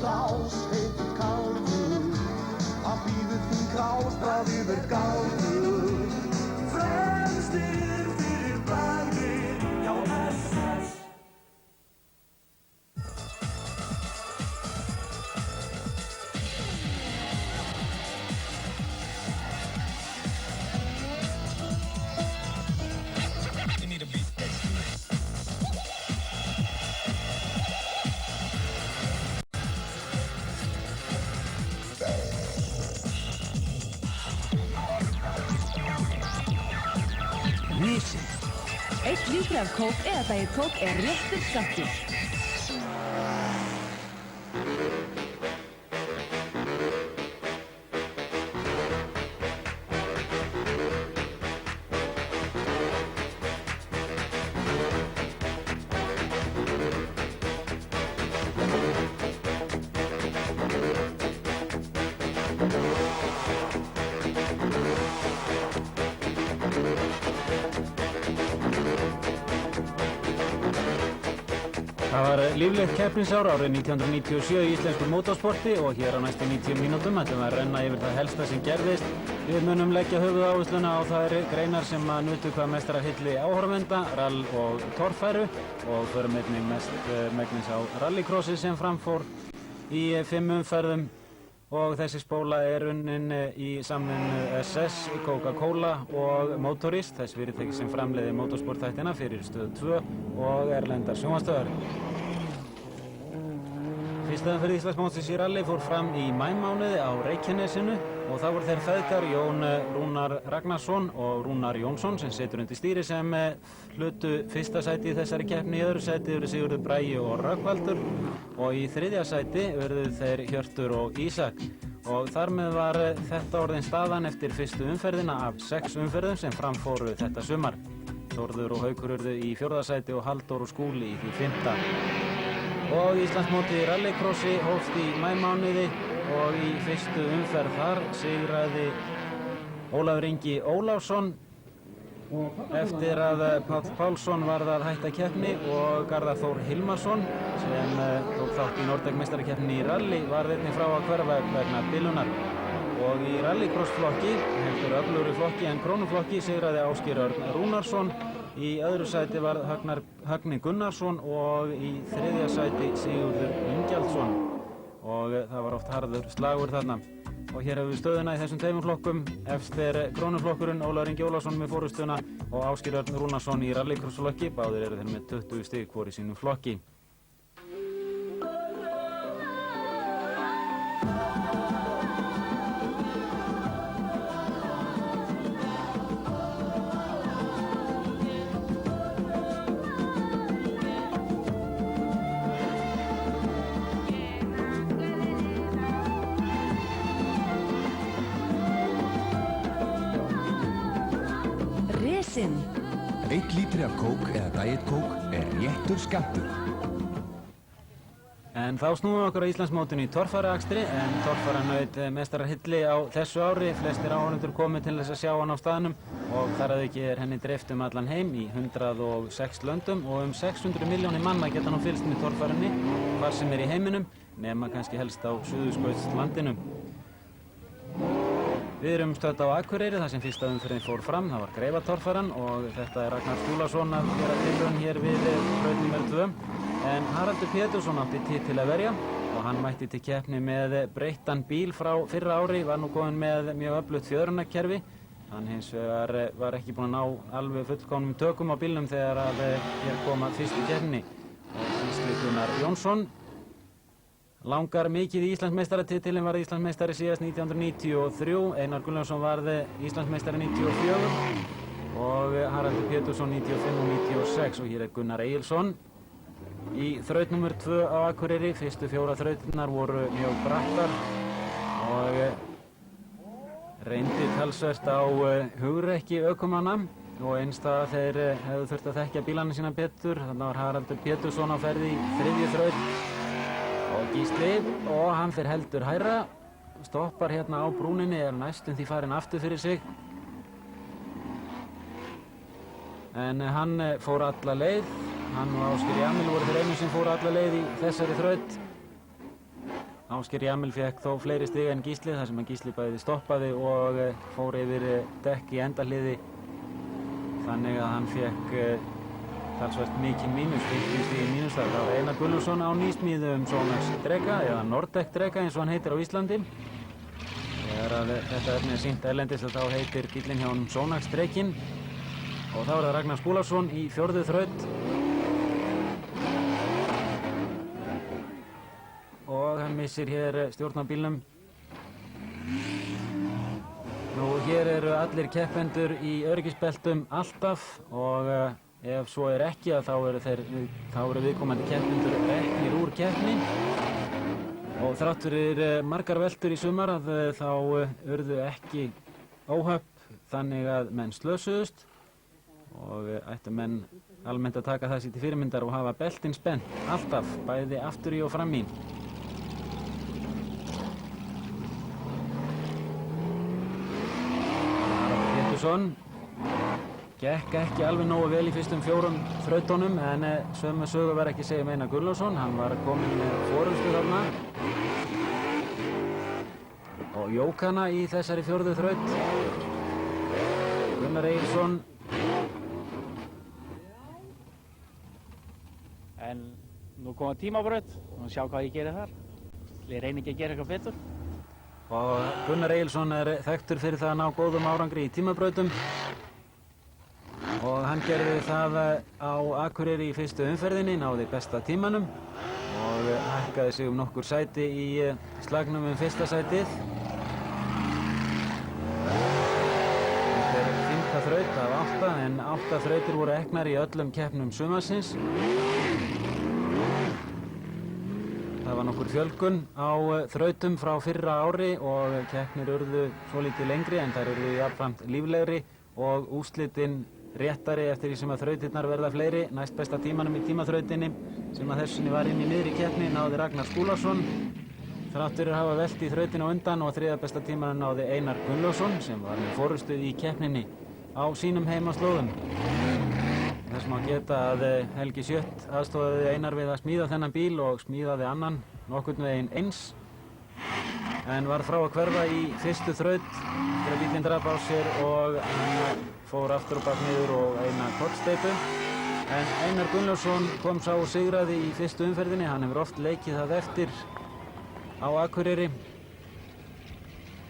rás heitur kaldur, hann býður þín krásbráð yfir galdur. Fremstir fyrir bragðið, já SS. Risin. 1 lítri af kók eða Diet Coke réttur skammtur. Það var líflegt keppnisár árið 1997 í íslensku mótorsporti og hér á næstu 90 mínútum ætlum við að renna yfir það helsta sem gerðist. Við munum leggja höfuðáhersluna á þær greinar sem að nutu hvað mestrar hylli áhorfenda, rall og torfæru og förum einnig megnis á rallycrossi sem framfór í 5 umferðum og þessi spóla er unnin í samvinnu SS, Coca-Cola og Motorist, þess fyrirtæki sem framleiðir motorsportþættina fyrir Stöð 2 og erlendar sjónvarpsstöðvar. Fyrsta umferð Íslandsmótsins í rally fór fram í maímánuði á Reykjanesinu og það voru þeir feðgar Jón Rúnar Ragnarsson og Rúnar Jónsson sem situr undir stýri sem hlutu fyrsta sæti í þessari keppni. Í öðru sæti eru Sigurður Bragi og Rögnvaldur og í þriðja sæti urðu þeir Hjörtur og Ísak. Og þar með var þetta orðin staðan eftir fyrstu umferðina af 6 umferðum sem framfóru þetta sumar. Þórður og Haukur urðu í 4. sæti og Halldór og Skúli í því 5. Og Íslandsmótið í rallycrossi hófst í maímánuði og í fyrstu umferð þar sigraði Ólafur Ingi Ólafsson eftir að Páll Pálsson varð að hætta keppni og Garðar Þór Hilmarsson sem tók þátt í Norðdeg-meistarakeppninni í rally var einnig frá að hverfa vegna bilunar. Og í rallycrossflokki, heldur öflugri flokki en krónuflokki, sigraði Ásgeir Örn Rúnarsson. Í öðru sæti var Högni Gunnarsson og í þriðja sæti Sigurður Ingjaldsson. Og það var oft harður slagur þarna. Og hér hefur við stöðuna í þessum 2 flokkum. Efst er krónuflokkurinn Ólafur Ingi Ólafsson með forystuna og Ásgeir Örn Rúnarsson í rallycrossflokki. Báðir eru þeir með 20 stig hvor í sínum flokki. Risin. 1 lítri af kók eða Diet Coke réttur skammtur. En þá snúum við okkur á Íslandsmótinu í torfæruakstri en torfæran naut meistarahylli á þessu ári. Flestir áhorfendur komu til þess að sjá hann á staðnum og þar að auki er henni dreift allan heim í 106 löndum og 600 milljónir manna geta nú fylgst með torfærunni hvar sem er í heiminum nema kannski helst á Suðurskautslandinu. Við erum stödd á Akureyri þar sem fyrsta umferðin fór fram, það var Greifatorfæran og þetta er Ragnar Skúlason að gera tilraun hér við braut nr. 2. En Haraldur Pétursson átti titil að verja og hann mætti til keppni með breyttan bíl frá fyrra ári, var nú kominn með mjög öflugt fjöðrunarkerfi. Hann hins vegar var ekki búinn að ná alveg fullkomnum tökum á bílnum þegar að hér kom að fyrstu keppni. Gísli Gunnar Jónsson langar mikið í Íslandsmeistaratitilinn, varð Íslandsmeistari síðast 1993, Einar Gunnlaugsson varð Íslandsmeistari 94 og Haraldur Pétursson 95 og 96 og hér er Gunnar Egilsson í þraut nr. 2 á Akureyri. Fyrstu 4 þrautirnar voru mjög brattar og reyndi talsvert á hugrekki ökumanna og einstað þeir hefðu þurft að þekkja bílana sína betur. Þannig var Haraldur Pétursson á ferði í 3. þraut og Gísli og hann fer heldur hærra, stoppar hérna á brúninni, er næstum því farinn aftur fyrir sig. En hann fór alla leið, hann og Ásgeir Jamil voru þeir einu sem fóru alla leið í þessari þraut. Ásgeir Jamil fékk þó fleiri stig en Gísli þar sem Gísli bæði stoppaði og fór yfir dekk í endahliði. Þannig að hann fékk talsvert mikinn mínus, 50 stig í mínus þar. Það var Einar Gunnlaugsson á nýsmíðum Sonax dreka eða Nordec dreka eins og hann heitir á Íslandi. Þegar þetta efni er sýnt erlendis þá heitir bíllinn hjá honum Sonax drekinn. Og þá er það Ragnar Skúlason í 4. þraut. Og hann missir hér stjórn á bílnum. Nú hér eru allir keppendur í öryggisbeltum alltaf og ef svo er ekki þá eru viðkomandi keppendur reknir úr keppni. Og þrátt fyrir margar veltur í sumar þá urðu ekki óhöpp þannig að menn slösuðust og ættu menn almennt að taka það sér til fyrirmyndar og hafa beltin spennt alltaf, bæði aftur í og fram í. Pétursson gekk ekki alveg nógu vel í fyrstum 4 þrautunum en sömu sögu var ekki að segja Einar Gunnlaugsson, hann var kominn með forystu þarna og jók hana í þessari 4. þraut. Gunnar Egilsson. En nú koma tímabraut og sjá hvað ég gerir þar. Ég reyni ekki að gera eitthvað betur. Og Gunnar Egilsson er þekktur fyrir það að ná góðum árangri í tímabrautum. Og hann gerði það á Akureyri í fyrstu umferðinni, náði besta tímanum og hækkaði sig nokkur sæti í slagnum fyrsta sætið. Þetta er 5. þraut af 8 en 8 þrautir voru eknar í öllum keppnum sumarsins. Það var nokkur fjölgun á þrautum frá fyrra ári og keppnir urðu svolítið lengri en þær urðu jafnframt líflegri og úrslitin réttari eftir því sem að þrautirnar verða fleiri. Næst besta tímanum í tímaþrautinni sem að þessunni var inn í miðri keppni náði Ragnar Skúlason. Þrátt fyrir að hafa velt í þrautinu á undan og 3. besta tímanum náði Einar Gunnlaugsson sem var með forystu í keppninni á sínum heimaslóðum. Þess má geta að Helgi Sjött aðstoðaði Einar við að smíða þennan bíl og smíðaði annan nokkurn veginn eins en var frá að hverfa í fyrstu þraut þegar bílinn drap á sér og hann fór aftur og bak niður og eina kollsteypu. En Einar Gunnlaugsson kom sá og sigraði í fyrstu umferðinni. Hann hefur oft leikið það eftir á Akureyri.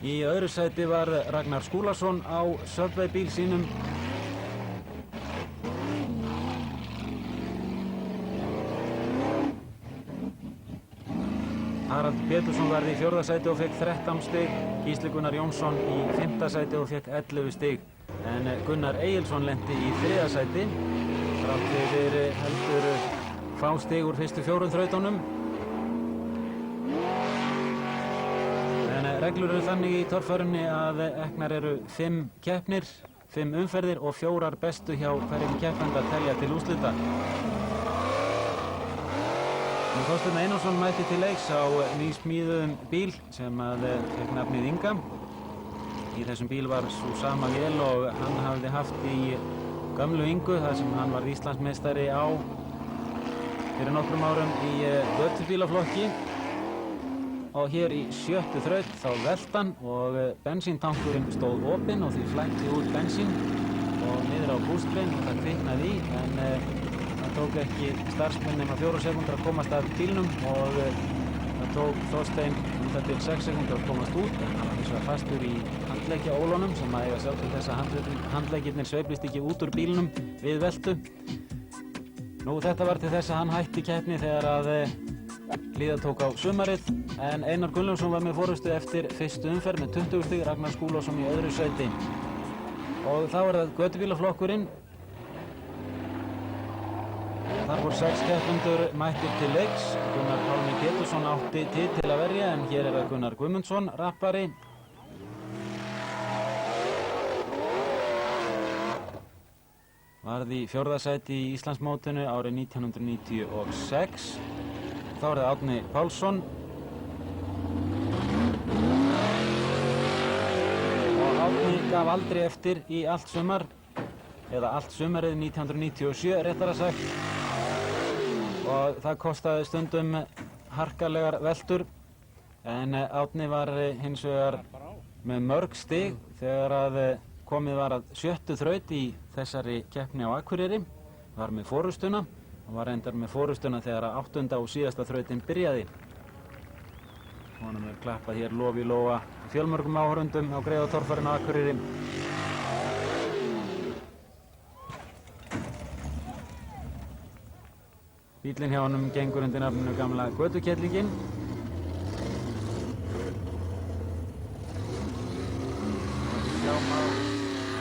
Í öðru sæti var Ragnar Skúlason á Subway bíl sínum. Harald Pétursson var í 4. sæti og fekk 13 stig. Gísli Gunnar Jónsson í 5. sæti og fekk 11 stig. En Gunnar Egilsson lenti í 3. sæti. Þrátt fyrir heldur fá stig úr fyrstu 4 þrautunum. En reglur eru þannig í torfærunni að eknar eru 5 keppnir, 5 umferðir og 4 bestu hjá hverjum keppanda telja til úrslita. Þorsteinn Einarsson mætti til leiks á nýsmíðuðum bíl sem fékk nafnið Inga. Í þessum bíl var svo sama vél og hann hafði haft í gömlu Ingu þar sem hann var Íslandsmeistari á fyrir nokkrum árum í götubílaflokki. Og hér í 7. þraut þá velt hann og bensíntankurinn stóð opinn og því flæddi út bensín og niður á bústrein og það kviknaði í en það tók ekki starfsmenn nema 4 sekúndur að komast að bílnum og það tók Þorstein það til 6 sekúndur að komast út en hann var hins vegar fastur í handleggjaólunum sem að eiga sjálf til þess að handleggirnir sveiflist ekki út úr bílnum við veltu. Nú þetta var til þess að hann hætti keppni þegar að líða tók á sumarið en Einar Gunnlaugsson var með forystu eftir fyrstu umferð með 20 stig, Ragnar Skúlason í öðru sæti. Og þá er það götubílaflokkurinn. Þar voru 6 keppendur mættir til leiks. Gunnar Pálmi Pétursson átti til að verja en hér er það Gunnar Guðmundsson, rappari. Varð í 4. sæti í Íslandsmótinu árið 1996. Þá er það Árni Pálsson. Og Árni gaf aldrei eftir í allt sumar, eða allt sumarið 1997 réttara sagt. Og það kostaði stundum harkalegar veltur En Árni var hins vegar með mörg stig þegar að komið var að 7. þraut í þessari keppni á Akureyri. Var með forystuna og var reyndar með forystuna þegar að 8. og síðasta þrautin byrjaði. Honum er klappað hér lof í lófa fjölmörgum áhorfendum á Greiða torfærinu á Akureyri. Bíllinn hjá honum gengur undir nafninu gamla Götukettlingin.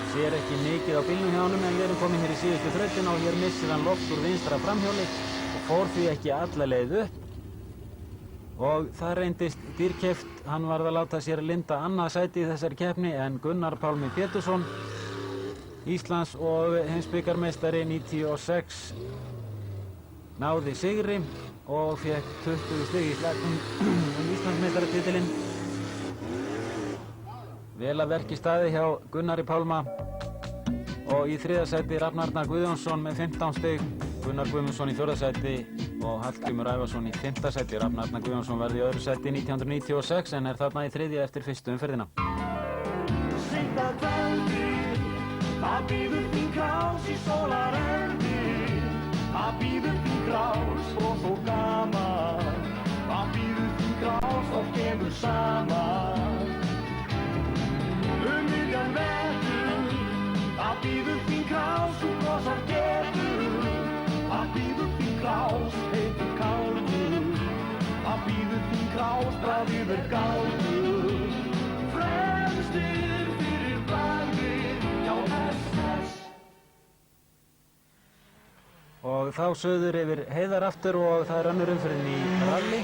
Sér ekki mikið á bílnum hjá honum en við erum komin hér í síðustu þrautina og hér missir hann loft úr vinstra framhjóli og fór því ekki alla leið upp. Og það reyndist dýrkeypt, hann varð að láta sér linda annað sæti í þessari keppni en Gunnar Pálmi Pétursson, Íslands og heimsbikarmeistari 96, náði sigri og fékk 20 stig í slagnum Íslandsmeistaratitilinn. Vel að verki staði hjá Gunnari Pálma og í 3. sæti Rafn Arnar Guðjónsson með 15 stig, Gunnar Guðmundsson í 4. sæti og Hallgrímur Ævarsson í 5. sæti. Rafn Arnar Guðjónsson verði í 2. sæti 1996 en er þarna í 3. eftir fyrstu umferðina. Seint að kvöldi, það bíður þín krás í sólarendi. Það bíður þín krás og svo gaman. Það bíður þín krás og kemur saman. Miðjan vetur, það bíður þín krás og brosar getur. Það bíður þín krás, heitir kaldur. Það bíður þín krás, bráð yfir galdur. Fremstir fyrir bragðið, já SS. Og þá söður yfir heiðar aftur og það er önnur umferðin í rally.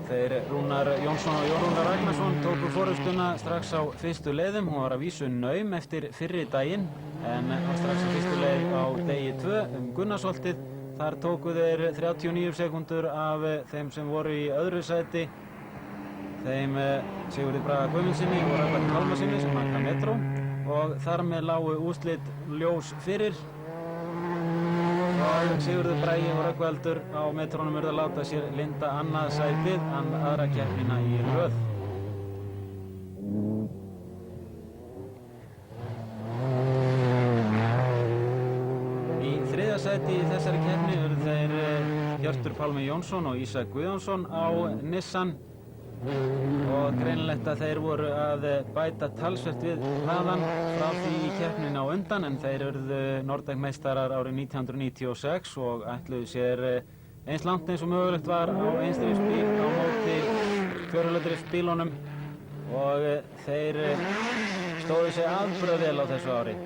Þeir Rúnar Jónsson og Rúnar Ragnarsson tóku forystuna strax á fyrstu leiðum. Hún var að vísu naum eftir fyrri daginn en strax á fyrstu leið á degi 2 Gunnarsholtið. Þar tóku þeir 39 sekúndur af þeim sem voru í öðru sæti. Þeim Sigurði Braga Guðmundsssyni og Rögnvaldi Pálmasyni sem aka metró og þar með lágu úrslit ljós fyrir. Og Sigurður Bragi og Rögnvaldur á metrónum urðu að láta sér linda annað sætið aðra keppnina í röð. Í 3. sæti í þessari keppni urðu þeir Hjörtur Pálmi Jónsson og Ísak Guðjónsson á Nissan og greinilegt að þeir voru að bæta talsvert við hraðan frá því í keppnina á undan en þeir urðu Nordekkmeistarar árið 1996 og ætluðu sér eins langt eins og mögulegt var á einstýrisbíl á móti fjórhjóladriftbílunum og þeir stóðu sig afburða vel á þessu ári.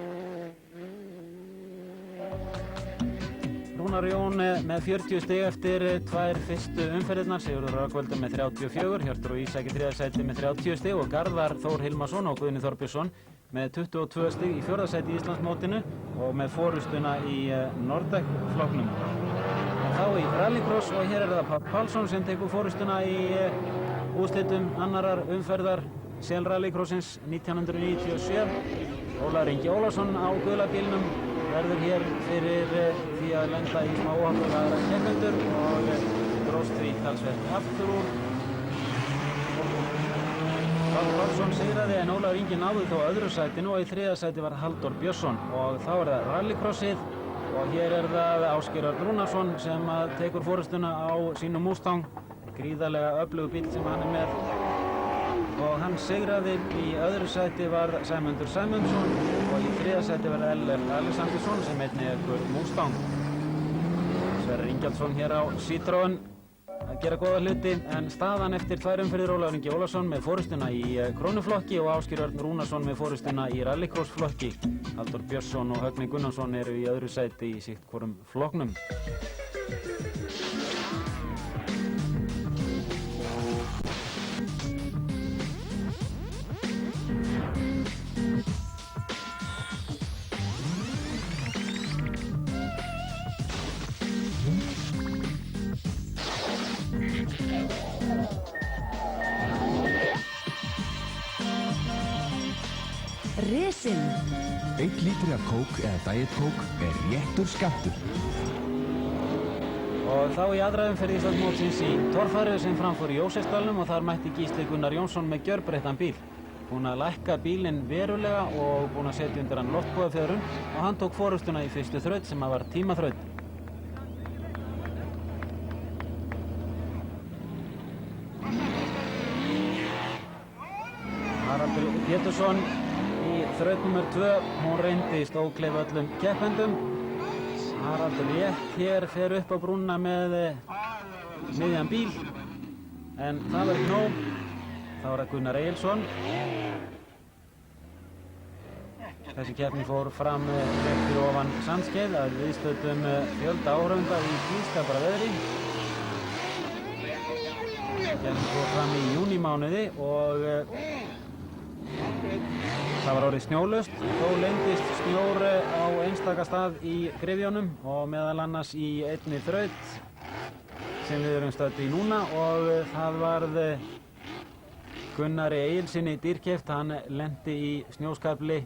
Rúnar Jón með 40 stig eftir 2 fyrstu umferðirnar, Sigurður Rögnvaldur með 34, Hjörtur og Ísak í 3. sæti með 30 stig og Garðar Þór Hilmarsson og Guðni Þorbjörnsson með 22 stig í 4. sæti í Íslandsmótinu og með forystuna í Nordekk-flokknum. Þá í rallycross og hér er það Páll Pálsson sem tekur forystuna í úrslitum annarar umferðar Sel rallycrossins 1997. Ólafur Ingi Ólafsson á gula bílnum verður hér fyrir því að lenda í smá óhapp og aðra keppendur og dróst því talsvert aftur úr. Páll Pálsson sigraði en Ólafur Ingi náði þó öðru sætinu og í 3. sæti var Halldór Björnsson og þá er það rallycrossið og hér er það Ásgeir Örn Rúnarsson sem tekur forystuna á sínum Mustang, gríðarlega öflugur bíll sem hann er með. Og hann sigraði, í öðru sæti var Sæmundur Sæmundsson og í 3. sæti var Ellert Alexandersson sem einnig ekkur Mustang. Sverrir Ingjaldsson hér á Citroën að gera góða hluti en staðan eftir 2 umferðir Ólafur Ingi Ólafsson með forystuna í krónuflokki og Ásgeir Örn Rúnarsson með forystuna í rallycrossflokki. Halldór Björnsson og Högni Gunnarsson eru í öðru sæti í sitt hvorum flokknum. Risin. 1 lítri af kók eða Diet Coke er réttur skammtur. Og þá í aðra umferð Íslandsmótsins í torfæru sem framfór í Jósefsdalnum og þar mætti Gísli Gunnar Jónsson með gjörbreyttan bíl. Búinn að lækka bílinn verulega og búinn að setja undir hann loftboðafjörun og hann tók forystuna í fyrstu þraut sem var tímaþraut. Haraldur Pétursson í þraut nr. 2, hún reyndist ókleif öllum keppendum. Haraldur rétt hér fer upp á brúnna með miðjan bíl, en það var ekki nóg. Þá var það Gunnar Egilsson. Þessi keppni fór fram rétt fyrir ofan Sandskeið að viðstöddum fjölda áhorfenda í blíðskapara veðri. Keppni fór fram í júnímánuði og það var orðið snjólaust. Þó leyndist snjór á einstaka stað í gryfjunum og meðal annars í einni þraut sem við erum stödd í núna og það varð Gunnari Egilssyni dýrkeypt. Hann lenti í snjóskafli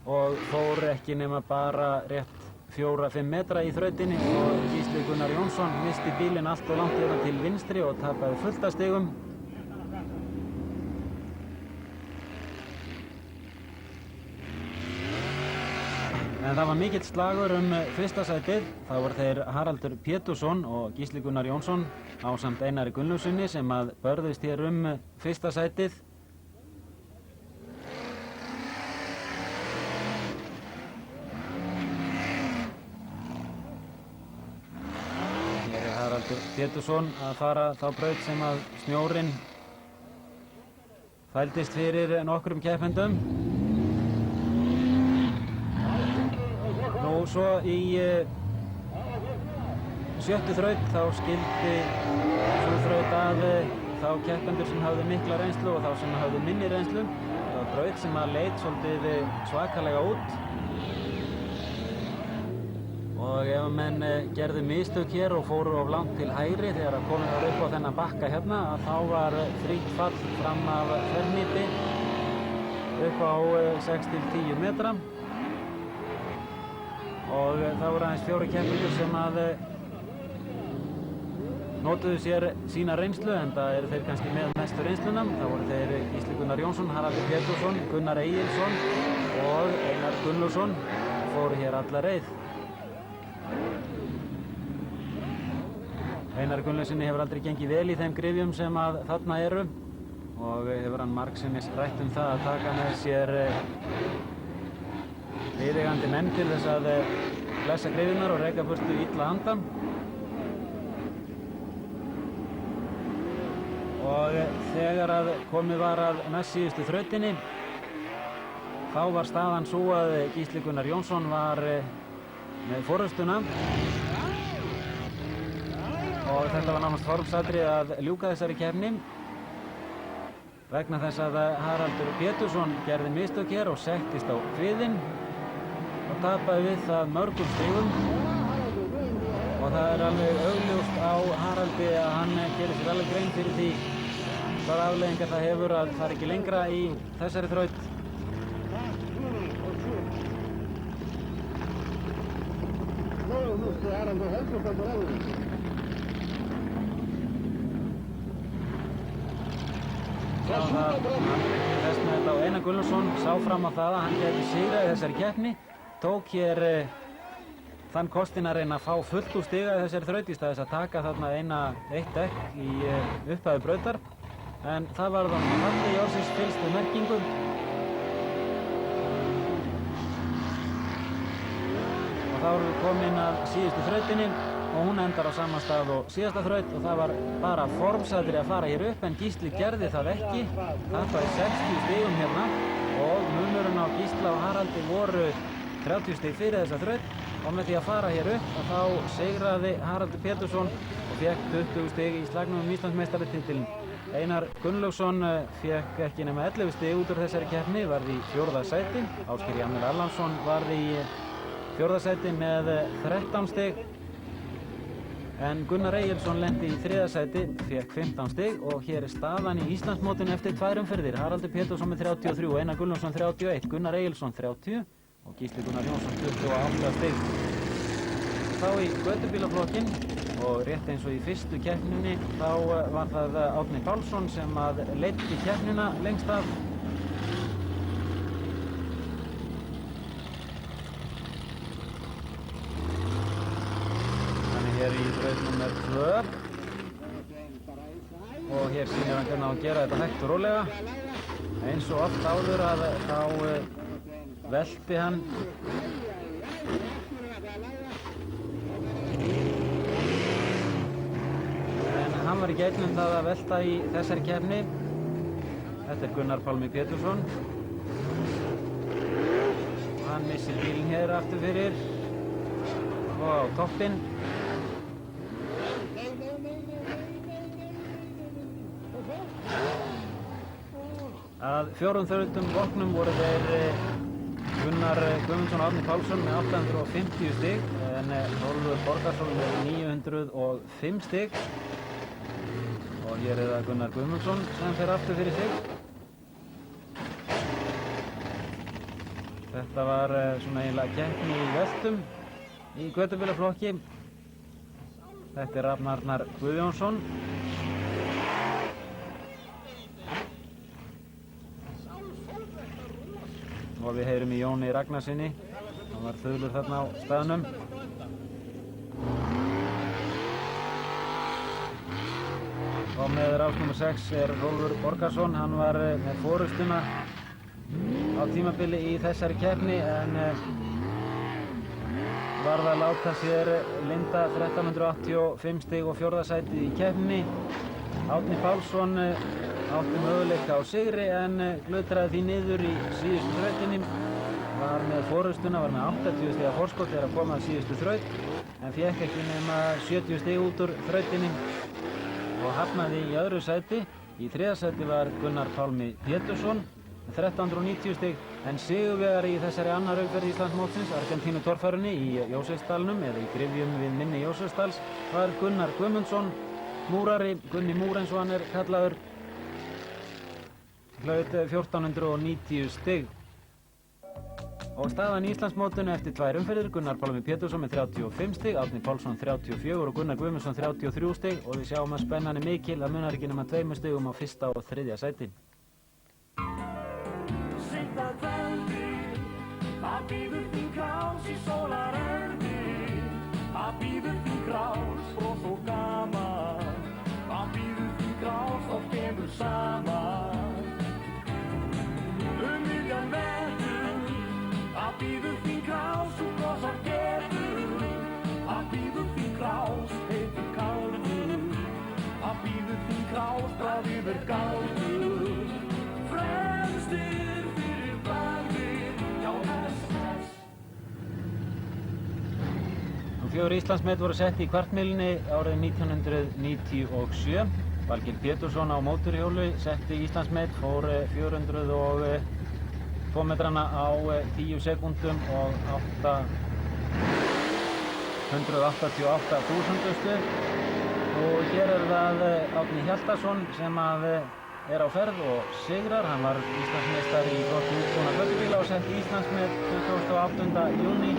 og fór ekki nema bara rétt 4-5 metra í þrautinni og Gísli Gunnar Jónsson misti bílinn allt og langt hérna til vinstri og tapaði fullt af stigum. En það var mikill slagur fyrsta sætið. Það voru þeir Haraldur Pétursson og Gísli Gunnar Jónsson ásamt Einari Gunnlaugssyni sem að börðust hér fyrsta sætið. Hér Haraldur Pétursson að fara þá braut sem að snjórinn fældist fyrir nokkrum keppendum. Og svo í sjöttu þraut þá skildi svo þraut að þá keppendur sem hafði mikla reynslu og þá sem hafði minni reynslu. Það var braut sem að leit svolítið svakalega út. Og ef menn gerðu mistök hér og fóru of langt til hægri þegar að komið var upp á þennan bakka hérna, að þá var frítt fall fram af þverrnýti upp á 6-10 metra. Og það voru aðeins 4 keppendur sem að notuðu sér sína reynslu, en það eru þeir kannski með mestu reynsluna. Það voru þeir Gísli Gunnar Jónsson, Haraldur Pétursson, Gunnar Egilsson og Einar Gunnlaugsson fóru hér alla reið. Einar Gunnlaugssyni hefur aldrei gengið vel í þeim gryfjum sem að þarna eru og hefur hann margsinnis rætt það að taka með sér viðeigandi menn til þess að blessa gryfjurnar og reka burtu illa anda. Og þegar að komið var að næst síðustu þrautinni, þá var staðan sú að Gísli Gunnar Jónsson var með forystuna. Og þetta var nánast formsatriði að ljúka þessari keppni vegna þess að Haraldur Pétursson gerði mistök hér og settist á kviðinn og tapaði við það mörgum stigum. Og það er alveg augljóst á Haraldi að hann gerir sér alveg grein fyrir því hvaða afleiðingar það hefur að fara ekki lengra í þessari þraut. Þess með þetta á Einar Gunnlaugsson sá fram á það að hann gæti sigrað í þessari keppni, tók hér þann kostinn að reyna að fá fullt úr stiga í þessari þraut í stað þess að taka þarna eitt dekk í upphafi brautar, en það var þannig falli í ársins fyllstu merkingu. Og þá erum við komin að síðustu þrautinni og hún endar á sama stað og síðasta þraut og það var bara formsatriði að fara hér upp, en Gísli gerði það ekki. Það var 60 stigum hérna og munurinn á Gísla og Haraldi voru 30 stig fyrir þessa þraut og með því að fara hér upp og þá sigraði Haraldur Pétursson og fekk 20 stig í slagnum um Íslandsmeistaratitilinn. Einar Gunnlaugsson fekk ekki nema 11 stig út úr þessari keppni, varð í 4. sæti. Ásgeir Janner Allansson varð í 4. sæti með 13 stig. En Gunnar Egilsson lendi í 3. sæti, fekk 15 stig og hér er staðan í Íslandsmótinu eftir 2 umferðir. Haraldur Pétursson með 33, Einar Gunnlaugsson 31, Gunnar Egilsson 30 og Gísli Gunnar Jónsson 28 stig. Þá í götubílaflokkinn og rétt eins og í fyrstu keppninni þá var það Árni Pálsson sem að leiddi keppnina lengst af. Hann er hér í þraut nummer 2 og hér sýnir hann hvernig á að gera þetta hægt og rólega. Eins og oft áður að þá velti hann hann var í gegnum það að velta í þessari keppni. Þetta er Gunnar Pálmi Pétursson. Hann missir bílinn hér aftur fyrir og á toppinn. Að 4 þrautum loknum voru þeir Gunnar Guðmundsson og Árni Pálsson með 850 stig en Hrólfur Borgarsson með 905 stig. Og hér er það Gunnar Guðmundsson sem fer aftur fyrir sig. Þetta var svona eiginlega keppni í veltum í götubílaflokki. Þetta er Rafn Arnar Guðjónsson. Og við heyrum í Jóni Ragnarsinni. Hann var þulur þarna á staðnum. Og með rás nr. 6 er Hrólfur Borgarsson. Hann var með forystuna á tímabili í þessari keppni en varð að láta sér linda 1385 stig og 4. sætið í keppninni. Árni Pálsson átti möguleika á sigri en glötraði því niður í síðustu þrautinni. Var með forystuna, var með 80 stiga forskot þegar að koma að síðustu þraut en fékk ekki nema 70 stig út úr þrautinni og hafnaði í öðru sæti. Í 3. sæti var Gunnar Pálmi Pétursson með 1390 stig en sigurvegari í þessari annar umferð Íslandsmótsins, Argentínu torfærunni í Jósefsdalnum eða í gryfjum við mynni Jósefsdals, var Gunnar Guðmundsson, múrari, Gunni Múr eins og hann er kallaður. Hlaut 1490 stig. Og staðan í Íslandsmótinu eftir 2 umferðir, Gunnar Pálmi Pétursson með 35 stig, Árni Pálsson 34 og Gunnar Guðmundsson 33 stig og við sjáum að spennan er mikil, það munar ekki nema 2 stigum á 1. og 3. sæti. Seint að kvöldi, það bíður þín krás í sólarerni. Það bíður þín krás, bros og gaman. Það bíður þín krás og kemur saman. Miðjan vetur, það bíður þín krás og brosar getur. Það bíður þín krás, heitur kaldur. Það bíður þín krás, bráð yfir galdur. Fremstir fyrir bragðið, já SS. 4 Íslandsmet voru sett í kvartmýlunni árið 1997. Valgeir Pétursson á mótorhjóli setti Íslandsmet, fór 402 metrana á 10 sekúndum og 888.000. Og hér er það Árni Hjaltason sem er á ferð og sigrar. Hann var Íslandsmeistari í flokki útbúinna götubíla og setti Íslandsmet 28. júní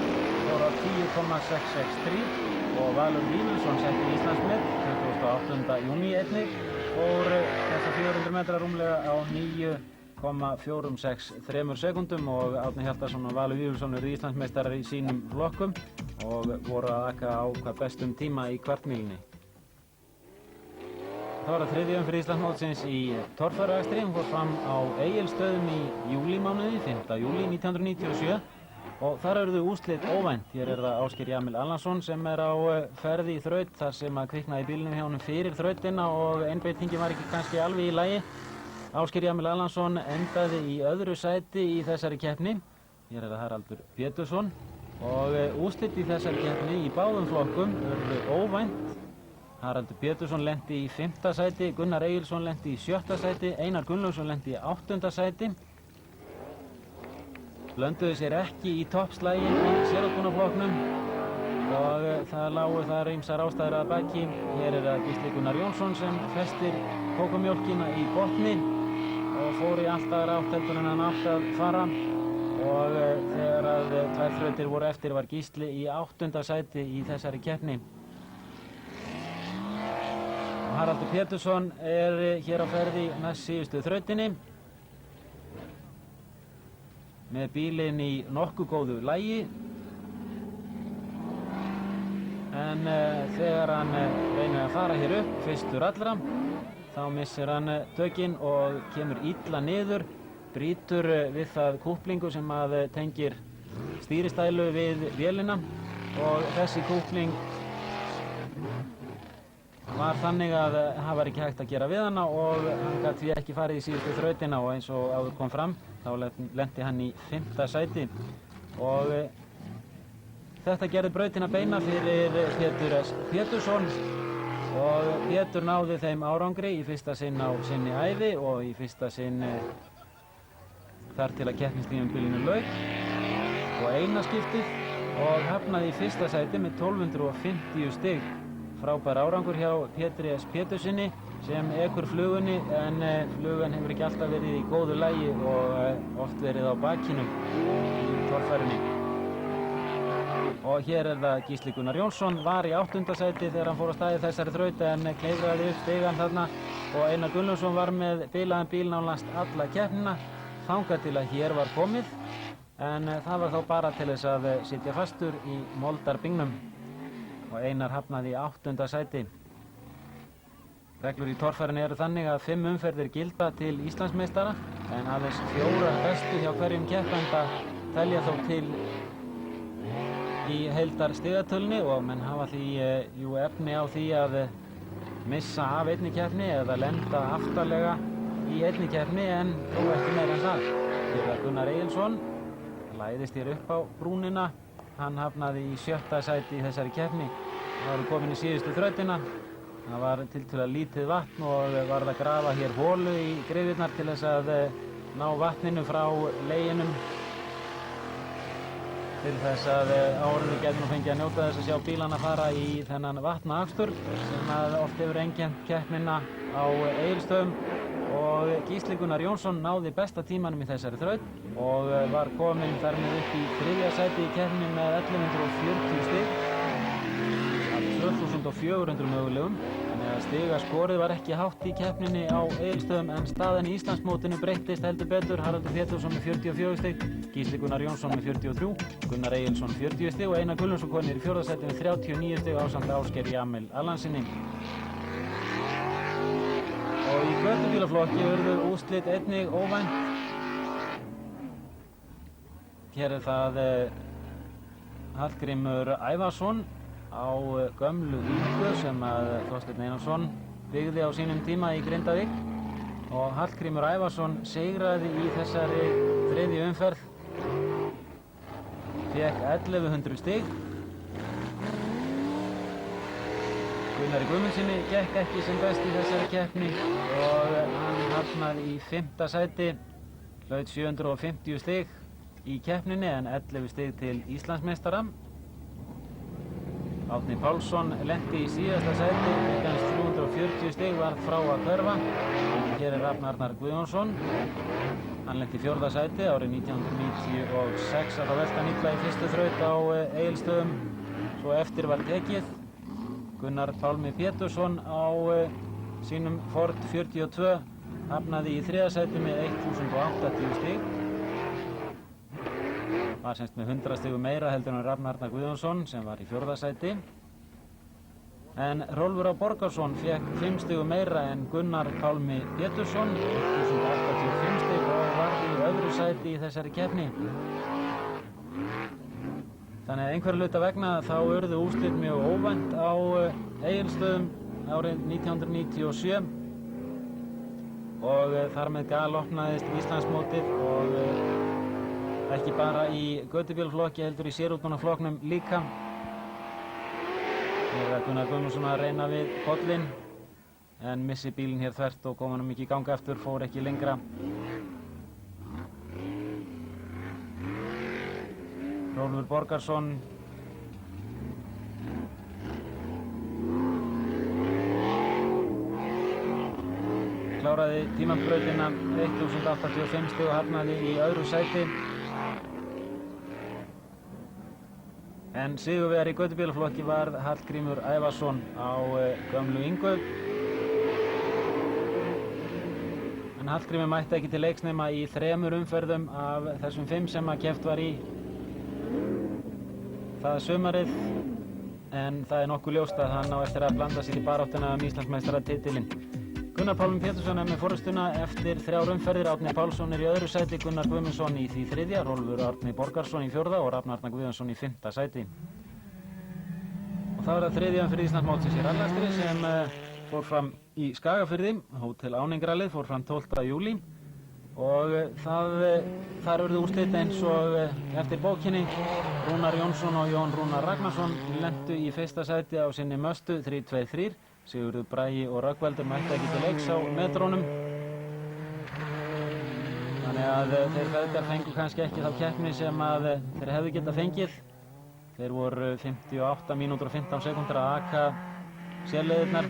fór á 10,663 og Valur Vífilsson setti Íslandsmet 28. júní einnig fór þessa 400 metra rúmlega á 9,463 sekúndum og Árni Hjaltason og Valur Vífilsson eru Íslandsmeistarar í sínum flokkum og voru að aka á hvað bestum tíma í kvartmýlunni. Það var að 3. umferð Íslandsmótsins í torfæruakstri. Hún fór fram á Egilsstöðum í júlímánuði, 5. júlí 1997 og þar urðu úrslit óvænt. Hér er það Ásgeir Jamil Allansson sem er á ferði í þraut þar sem að kviknaði í bílnum hjá honum fyrir þrautina og einbeitingin var ekki kannski alveg í lagi. Ásgeir Jamil Allansson endaði í öðru sæti í þessari keppni. Hér er það Haraldur Pétursson og úrslit í þessari keppni í báðum flokkum urðu óvænt. Haraldur Pétursson lenti í 5. sæti, Gunnar Egilsson lenti í 7. sæti, Einar Gunnlaugsson lenti í 8. sæti. Blönduðu sér ekki í toppslaginn í sérútbúnarflokknum og það lágu þar ýmsar ástæður að baki. Hér er það Gísli Gunnar Jónsson sem festir kókomjólkina í botni og fór í allt aðra átt heldur en hann átti að fara og þegar að 2 þrautir voru eftir var Gísli í 8. sæti í þessari keppni. Haraldur Pétursson hér á ferði næst síðustu þrautinni með bílinn í nokkuð góðu lagi. En þegar hann reynir að fara hér upp fyrstur allra, þá missir hann tökin og kemur illa niður, brýtur við það kúplingu sem að tengir stýristælu við vélina og þessi kúpling var þannig að það var ekki hægt að gera við hana og hann gat því ekki farið í síðustu þrautina og eins og áður kom fram þá lenti hann í 5. sæti og þetta gerði brautina beina fyrir Pétur S. Pétursson og Pétur náði þeim árangri í fyrsta sinn á sinni ævi og í fyrsta sinn þar til að keppnistímabilinu lauk og eina skiptið og hafnaði í fyrsta sæti með 1250 stig. Frábær árangur hjá Pétri S. Pétursinni sem ekur flugunni en flugan hefur ekki alltaf verið í góðu lagi og oft verið á bakinu í torfærunni. Og hér það Gísli Gunnar Jónsson var í 8. sæti þegar hann fór á staði þessari þraut en klifraði upp stigann þarna og Einar Gunnlaugsson var með bilaðan bíl nánast alla keppnina þangað til að hér var komið en það var þá bara til þess að sitja fastur í moldarbingnum og Einar hafnaði í 8. sæti. Reglur í torfærunni eru þannig að 5 umferðir gilda til Íslandsmeistara en aðeins 4 bestu hjá hverjum keppanda telja þó til í heildar stigatölni og menn hafa því efni á því að missa af einni keppni eða lenda aftarlega í einni keppni en þó ekki meira en það. Hér Gunnar Egilsson læðist hér upp á brúnina. Hann hafnaði í 7. sæti í þessari keppni. Það var komin í síðustu þrautina. Það var tiltölulega lítið vatn og var að grafa hér holu í gryfjurnar til þess að ná vatninu frá leginum til þess að áhorfendur gætu nú fengið að njóta þess að sjá bílana fara í þennan vatnaakstur sem að oft hefur einkennt keppnina á Egilsstöðum og Gísli Gunnar Jónsson náði besta tímanum í þessari þraut og var kominn þar með upp í 3. sæti í keppninni með 1140 stig af 2400 mögulegum. Þannig að stigaskorið var ekki hátt í keppninni á Egilsstöðum en staðan í Íslandsmótinu breyttist heldur betur. Haraldur Pétursson með 44 stig, Gísli Gunnar Jónsson með 43, Gunnar Egilsson 40 stig og Einar Gunnlaugsson kominn í 4. sæti með 39 stig ásamt Ásgeiri Jamil Allansinni. Og í götubílaflokki urðu úrslit einnig óvænt. Hér það Hallgrímur Ævarsson á gömlu Ingu sem að Þorsteinn Einarsson byggði á sínum tíma í Grindavík og Hallgrímur Ævarsson sigraði í þessari 3. umferð, fékk 1100 stig. Gunnari Guðmundsssyni gekk ekki sem best í þessari keppni og hann hafnaði í 5. sæti, hlaut 750 stig í keppninni en 11 stig til Íslandsmeistara. Árni Pálsson lenti í síðasta sæti, hans 340 stig var frá að hverfa. Hér Rafn Arnar Guðjónsson. Hann lenti í 4. sæti árið 1996 að velta hann illa í fyrstu þraut á Egilsstöðum, svo eftir var tekið. Gunnar Pálmi Pétursson á sínum Ford 42 hafnaði í 3. sæti með 1080 stig. Var semst með 100 stigum meira heldur en Rafn Arnar Guðjónsson sem var í 4. sæti. En Rolfur Á Borgarsson fékk 5 stigum meira en Gunnar Pálmi Pétursson, 1085 stig og var í 2. sæti í þessari keppni. Þannig að einhverju hluta vegna þá urðu úrslit mjög óvænt á Egilsstöðum árið 1997 og þar með galopnaðist Íslandsmótið og ekki bara í götubílaflokki heldur í sérútmannaflokknum líka. Hér Gunnar Guðmundsson að reyna við pollinn en missi bílinn hér þvert og kom hann ekki í ganga aftur, fór ekki lengra. Rolfur Borgarsson kláraði tímabrautina 1085 stig og hafnaði í 2. sæti. En sigurvegari í götubílaflokki var Hallgrímur Ævarsson á gömlu Ingu En Hallgrímur mætti ekki til leiks nema í 3 umferðum af þessum 5 sem að keppt var í það sumarið. En það nokkuð ljóst að hann á eftir að blanda sér í baráttuna Íslandsmeistaratitilinn. Gunnar Pálmi Pétursson með forystuna eftir 3 umferðir. Árni Pálsson í öðru sæti, Gunnar Guðmundsson í því 3., Rolfur Árni Borgarsson í 4. og Rafn Arnar Guðjónsson í 5. sæti. Og það var það 3. umferð Íslandsmótsins í rallakstri sem fór fram í Skagafirði. Hótel Áningrallið fór fram 12. júlí og þar urðu úrslit eins og eftir bókinni. Rúnar Jónsson og Jón Rúnar Ragnarsson lentu í 1. sæti á sinni möstu 3-2-3. Sigurður Bragi og Rögnvaldur mætti ekki til leiks á metrónum. Þannig að þeir feðgar fengu kannski ekki þá keppni sem að þeir hefðu getað fengið. Þeir voru 58 mínútur og 15 sekúndur að aka sérleiðirnar.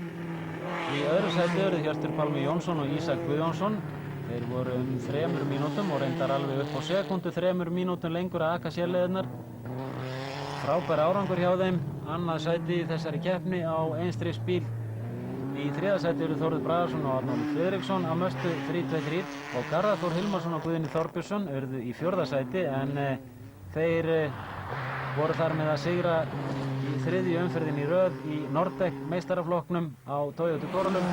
Í öðru sæti urðu Hjörtur Pálmi Jónsson og Ísak Guðjónsson. Þeir voru 3 mínútum og reyndar alveg upp á sekundu 3 mínútum lengur að aka sérleiðirnar. Frábær árangur hjá þeim. Annað sæti í þessari keppni á einstríðsbíl. Í 3. sæti eru Þórður Bragason og Arnór Friðriksson á möstu 3-2-3 og Garðar Þór Hilmarsson og Guðni Þorbjörnsson urðu í 4. sæti en þeir voru þar með að sigra í 3. umferðin í röð í Nordec meistaraflokknum á Toyota Corollum.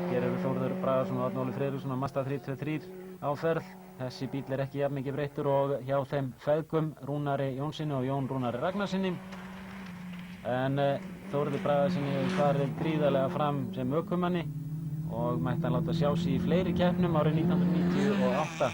Hér eru Þórður Bragason og Arnór Friðriksson á Mazda 323 á ferð. Þessi bíl ekki jafn mikið breyttur og hjá þeim feðgum Rúnari Jónssoni og Jón Rúnari Ragnarssoni. En Þórður Bragasyni hefur farið gríðarlega fram sem ökumanni og mætti hann láta sjá sig í fleiri keppnum árið 1998.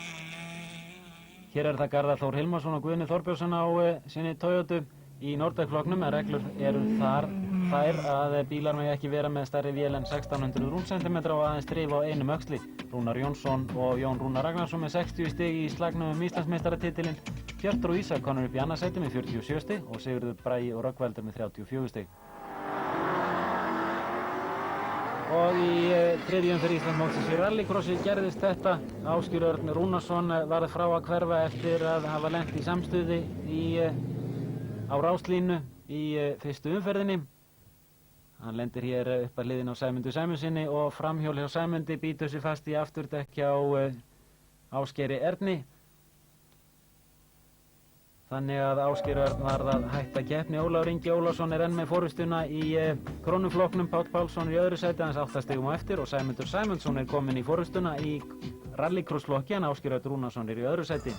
Hér er það Garðar Þór Hilmarsson og Guðni Þorbjörnsson á sinni Toyota í Nordec-flokknum, en reglur eru þær að bílar megi ekki vera með stærri vél en 1600 rúmsentimetra og aðeins drif á einum öxli. Rúnar Jónsson og Jón Rúnar Ragnarsson með 60 stig í slagnum Íslandsmeistaratitilinn. Hjörtur og Ísak komnir upp í annað sæti með 47 stig og Sigurður Bragi og Rögnvaldur með 34 stig. Og í 3. umferð Íslandsmótsins í rallycrossi gerðist þetta. Ásgeir Örn Rúnarsson varð frá að hverfa eftir að hafa lent í samstuði á ráslínu í 1. umferðinni. Hann lendir hér upp að hliðina á Sæmundi Sæmundsssyni og framhjól hjá Sæmundi bítur sig fast í afturdekk hjá Ásgeiri Erni. Þannig að Ásgeir Örn varð að hætta keppni. Ólafur Ingi Ólafsson enn með forystuna í krónuflokknum. Páll Pálsson í öðru sæti, aðeins 8 stigum á eftir, og Sæmundur Sæmundsson kominn í forystuna í rallycrossflokki en Ásgeir Örn Rúnarsson í öðru sæti.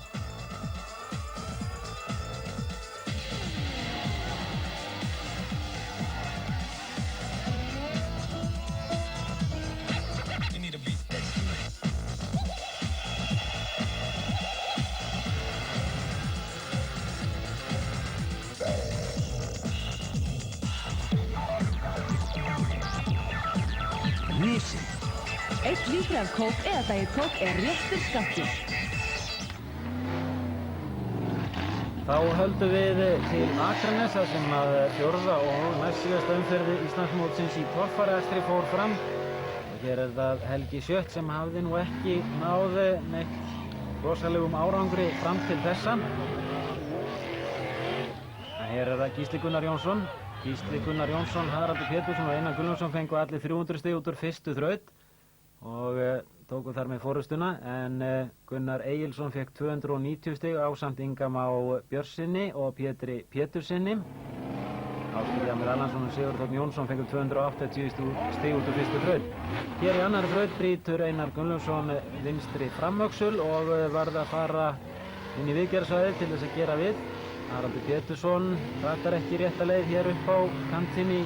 Einn lítri af kók eða Diet Coke réttur skammtur. Þá höldum við til Akraness þar sem að 4. og næstsíðasta umferð Íslandsmótsins í torfæraakstri fór fram. Og hér er það Helgi Sjött sem hafði nú ekki náð neitt rosalegum árangri fram til þessa. Hér er það Gísli Gunnar Jónsson. Gísli Gunnar Jónsson, Haraldur Pétursson og Einar Gunnlaugsson fengu allir 300 stig út úr fyrstu þraut og tóku þar með forystuna, en Gunnar Egilsson fekk 290 stig ásamt Inga Má Björnssyni og Pétri Péturssyni. Ásgeir Jamil Allansson og Sigurður Þórn Jónsson fengu 280 stig út úr fyrstu þraut. Hér í annarri þraut brýtur Einar Gunnlaugsson vinstri framöxul og varð að fara inn í viðgerðarsvæðið til þess að gera við. Haraldur Pétursson ratar ekki rétta leið hér upp á kantinn í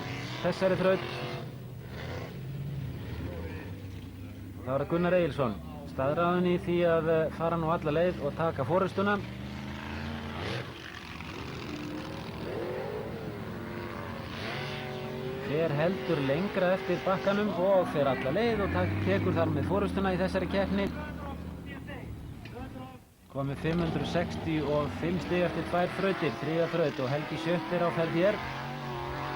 þessari þraut. Og það var Gunnar Egilsson, staðráðinn í því að fara nú alla leið og taka forystuna. Fer heldur lengra eftir bakkanum og fer alla leið og tekur þar með forystuna í þessari keppni. Komið 565 stig eftir 2 þrautir, 3. þraut og Helgi Sjött á ferð hér.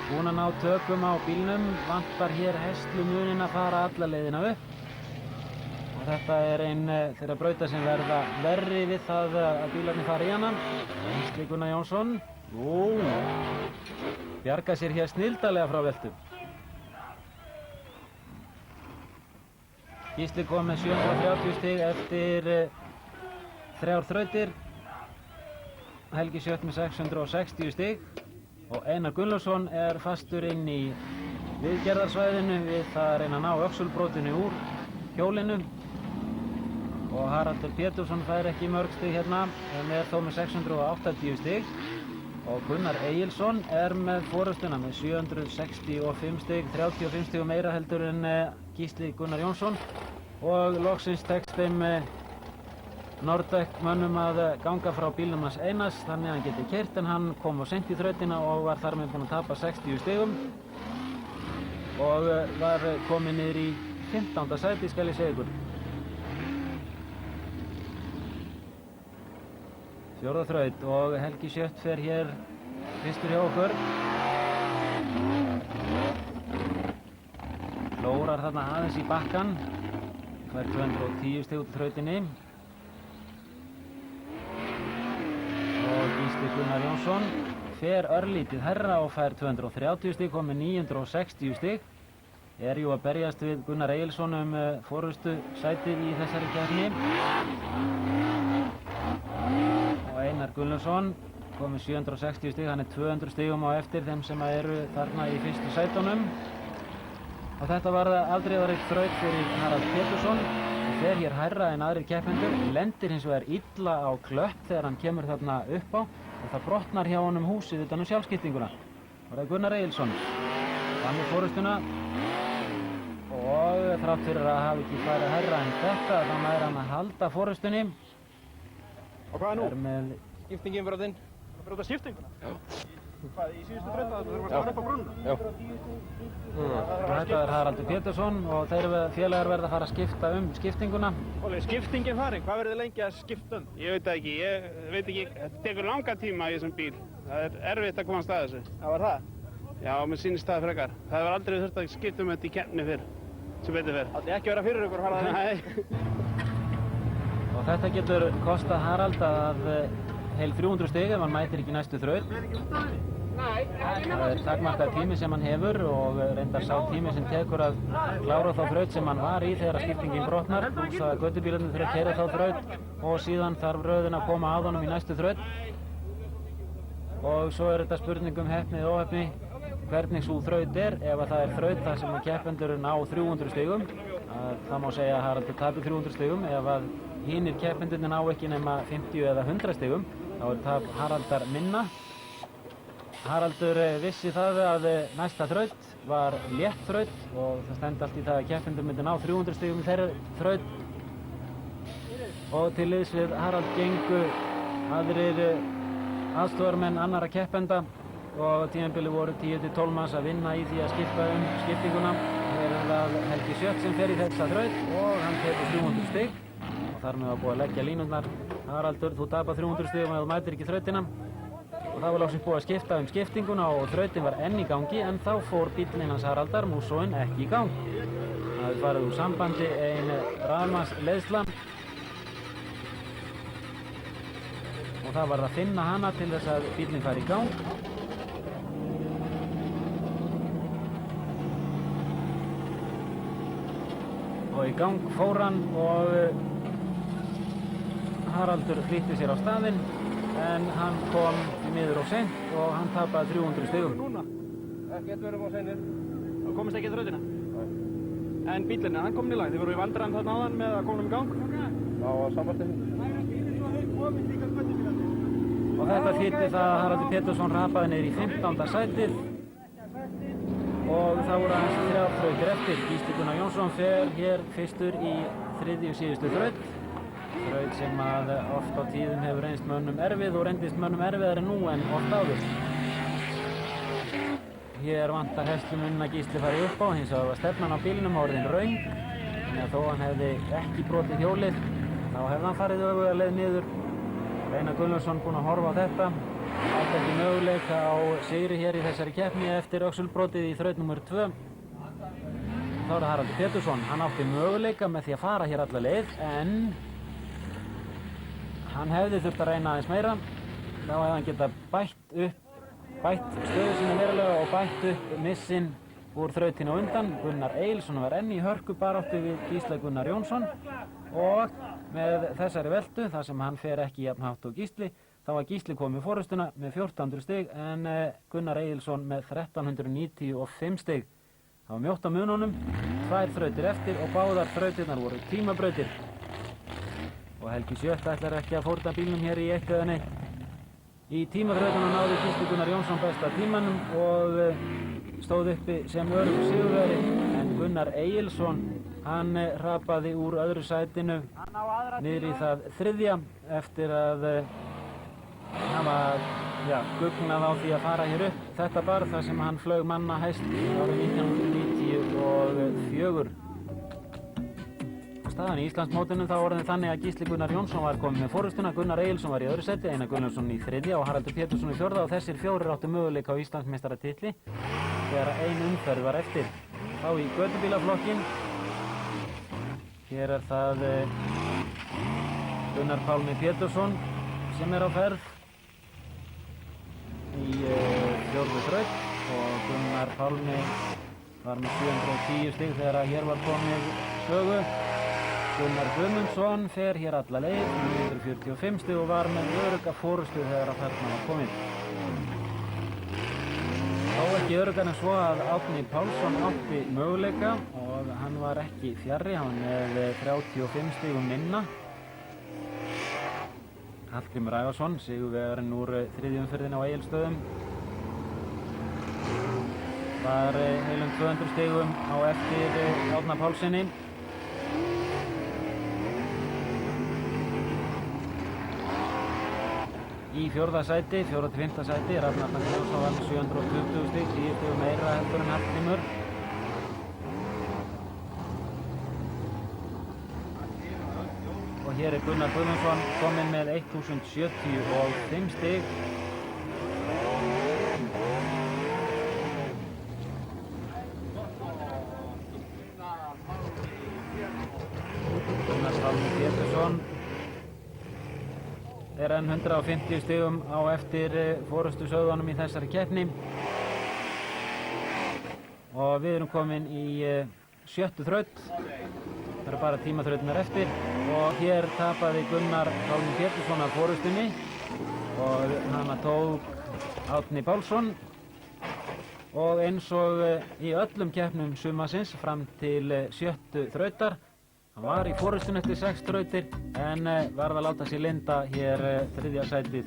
Búinn að ná tökum á bílnum, vantar hér hestlumuninn að fara alla leiðina upp. Og þetta er ein þeirra brauta sem verða verri við það að bílarnir fara í hana. Gísli Gunnar Jónsson, bjarga sér hér snildalega frá veltu. Gísli kom með 730 stig eftir 3 þrautir. Helgi Sjött með 660 stig og Einar Gunnlaugsson er fastur inn í viðgerðarsvæðinu við það að reyna að ná öxulbrotinu úr hjólinu. Og Haraldur Pétursson fær ekki mörg stig hérna en er þó með 680 stig. Og Gunnar Egilsson er með forystuna með 765 stig, 35 stig og meira heldur en Gísli Gunnar Jónsson. Og loksins tekst þeim Nordek mönnum að ganga frá bílnum hans Einars þannig að hann geti keyrt en hann kom á seint í þrautina og var þar með búinn að tapa 60 stigum. Og var kominn niður í 15. sæti skal ég segja ykkur. 4. þraut og Helgi Sjött fer hér fyrstur hjá okkur. Klórar þarna aðeins í bakkann. Fær 210 stig út í þrautinni. Og Gísli Gunnar Jónsson fer örlítið hærra og fær 230 stig, kom með 960 stig. Er jú að berjast við Gunnar Egilsson forystu sætið í þessari keppni. Og Einar Gunnlaugsson kom með 760 stig, hann er 200 stigum á eftir þeim sem eru þarna í fyrstu sætunum. Og þetta var afdrifarík þraut fyrir Harald Pétursson. Hann fer hér hærra en aðrir keppendur, lendir hins vegar illa á klöpp þegar hann kemur þarna upp á og það brotnar hjá honum húsið utan sjálfskiptinguna. Og það er Gunnar Egilsson. Hann er forystuna og þrátt fyrir að hafa ekki farið hærra en þetta þá nær hann að halda forystunni. Og hvað er nú? Skiptingin fyrir þinn? Það fyrir út af skiptinguna? Já. Hvað, í síðustu þraut að þú þurfum að standa upp á brúnuna? Já. Þetta er Haraldur Pétursson og þeir félagar verða að fara að skipta skiptinguna. Óli, skiptingin farin, hvað verður þið lengi að skipta um? Ég veit það ekki, þetta tekur langa tíma í þessum bíl. Það er erfitt að komast að þessu. Það var það? Já, mér sýnist það frekar. Það hefur aldrei þurft að skipta þetta í keppni fyrr, sem betur fyrr. Það er ekki verið fyrir ykkur að fara það Nei. Og þetta getur kostað Harald að heil 300 stig ef hann mætir ekki næstu þraut. Það er takmarkað tími sem hann hefur og reyndar sá tími sem tekur að klára þá þraut sem hann var í þegar skiptingin brotnar. Pluss að göttubílarnir þurfa að keyra þá þraut og síðan þarf röðin að koma að honum í næstu þraut. Og svo er þetta spurning um heppni eða óheppni hvernig sú þraut er. Ef það er þraut þar sem keppendur ná 300 stigum, það má segja að Haraldur tapir 300 stigum. Ef að hinir keppendurnir ná ekki nema 50 eða 100 stigum, þá er tap Haraldar minna. Haraldur vissi það að næsta þraut var létt þraut og það stefndi allt í það að keppendur myndi ná 300 stigum í þeirri þraut. Og til liðs við Harald gengu aðrir aðstoðarmenn annarra keppenda og tímabilið voru 10-12 manns að vinna í því að skipta skiptinguna. Hér er það Helgi Sjött sem fer í þessa þraut og hann tekur 300 stig og þar með var búið að leggja línurnar. Haraldur, þú tapar 300 stigum ef þú mætir ekki þrautina. Og það var loksins búið að skipta skiptinguna og þrautin var enn í gangi en þá fór bíllinn hans Haraldar, Músóinn, ekki í gang. Það hefði farið úr sambandi ein rafmagnsleiðsla og það var að finna hana til þess að bíllinn fari í gang. Og í gang fór hann og Haraldur flýtti sér á staðinn en hann kom miður of seint og hann tapaði 300 stigum. Núna? Ekki verið of seinir. Það komist ekki í þrautina? Nei. En bílinn, hann kom í lag. Þið voru í vandræðum þarna áðan með að koma í gang? Já, samvartið. Og þetta þýddi það að Haraldur Pétursson rapaði niður í 15. sætið og það voru aðeins 3 þrautir eftir. Gísli Gunnar Jónsson fer hér fyrstur í 3. síðustu þraut. Þraut sem að oft á tíðum hefur reynst mönnum erfið og reyndist mönnum erfiðari nú en oft áður. Hér vantar hestlunum að Gísli fari upp á, hins vegar var stefnan á bílnum orðin röng. Þannig að þó hann hefði ekki brotið hjólið, þá hefði hann farið öfuga leið niður. Einar Gunnlaugsson búinn að horfa á þetta. Átti ekki möguleika á sigri hér í þessari keppni eftir öxulbrotið í þraut nr. 2. Þá er það Haraldur Pétursson. Hann átti möguleika með því að fara hér alla leið en hann hefði þurft að reyna aðeins meira. Þá hefði hann getað bætt stöðu sína verulega og bætt upp missinn úr þrautinni á undan. Gunnar Egilsson var enn í hörkubaráttu við Gísla Gunnar Jónsson og með þessari veltu, þar sem hann fer ekki jafn hátt og Gísli, þá var Gísli komið í forystuna með 1400 stig en Gunnar Egilsson með 1395 stig. Það var mjótt á mununum, 2 þrautir eftir og báðar þrautirnar voru tímabrautir. Og Helgi Sjött ætlar ekki að fórna bílnum hér í eitt eða neitt. Í tímaþrautunum náði Gísli Gunnar Jónsson besta tímanum og stóð uppi sem öruggur sigurvegari, en Gunnar Egilsson, hann hrapaði úr öðru sætinu niður í það 3. eftir að hafa guggnað á því að fara hér upp þetta bar þar sem hann flaug manna hæst árið 1994. Staðan í Íslandsmótinu þá orðin þannig að Gísli Gunnar Jónsson var komið með forystuna, Gunnar Egilsson var í öðru sæti, Einar Gunnlaugsson í 3. og Haraldur Pétursson í 4. og þessir 4 áttu möguleika á Íslandsmeistaratitli þegar ein umferð var eftir. Þá í götubílaflokkin, hér er það Gunnar Pálmi Pétursson sem er á ferð í 4. þraut og Gunnar Pálmi var með 710 stig þegar hér var komið sögu. Gunnar Guðmundsson fer hér alla leið, 945 stig og var með örugga forystu þegar að þarna var komið. Þó ekki öruggan en svo að Árni Pálsson átti möguleika og hann var ekki fjarri, hann með 35 stigum minna. Hallgrímur Ævarsson, sigurvegarinn úr 3. umferðinni á Egilsstöðum, var heilum 200 stigum á eftir Árna Pálssyni. Í 4. sæti, 4. til 5. sæti, Rafn Arnar Jónsson var með 720 stig, 10 stigum meira heldur en Hallgrímur. Og hér er Gunnar Guðmundsson kominn með 1075 stig. Gunnar Pálmi Pétursson er enn 150 stigum á eftir forystu sögðunum í þessari keppni. Og við erum komin í 7. þraut. Það eru bara tímaþrautirnar eftir og hér tapaði Gunnar Pálmi Pétursson af forystunni og hana tók Árni Pálsson. Og eins og í öllum keppnum sumarsins fram til 7. þrautar, hann var í forystunni eftir 6 þrautir en varð að láta sér linda hér 3. sætið,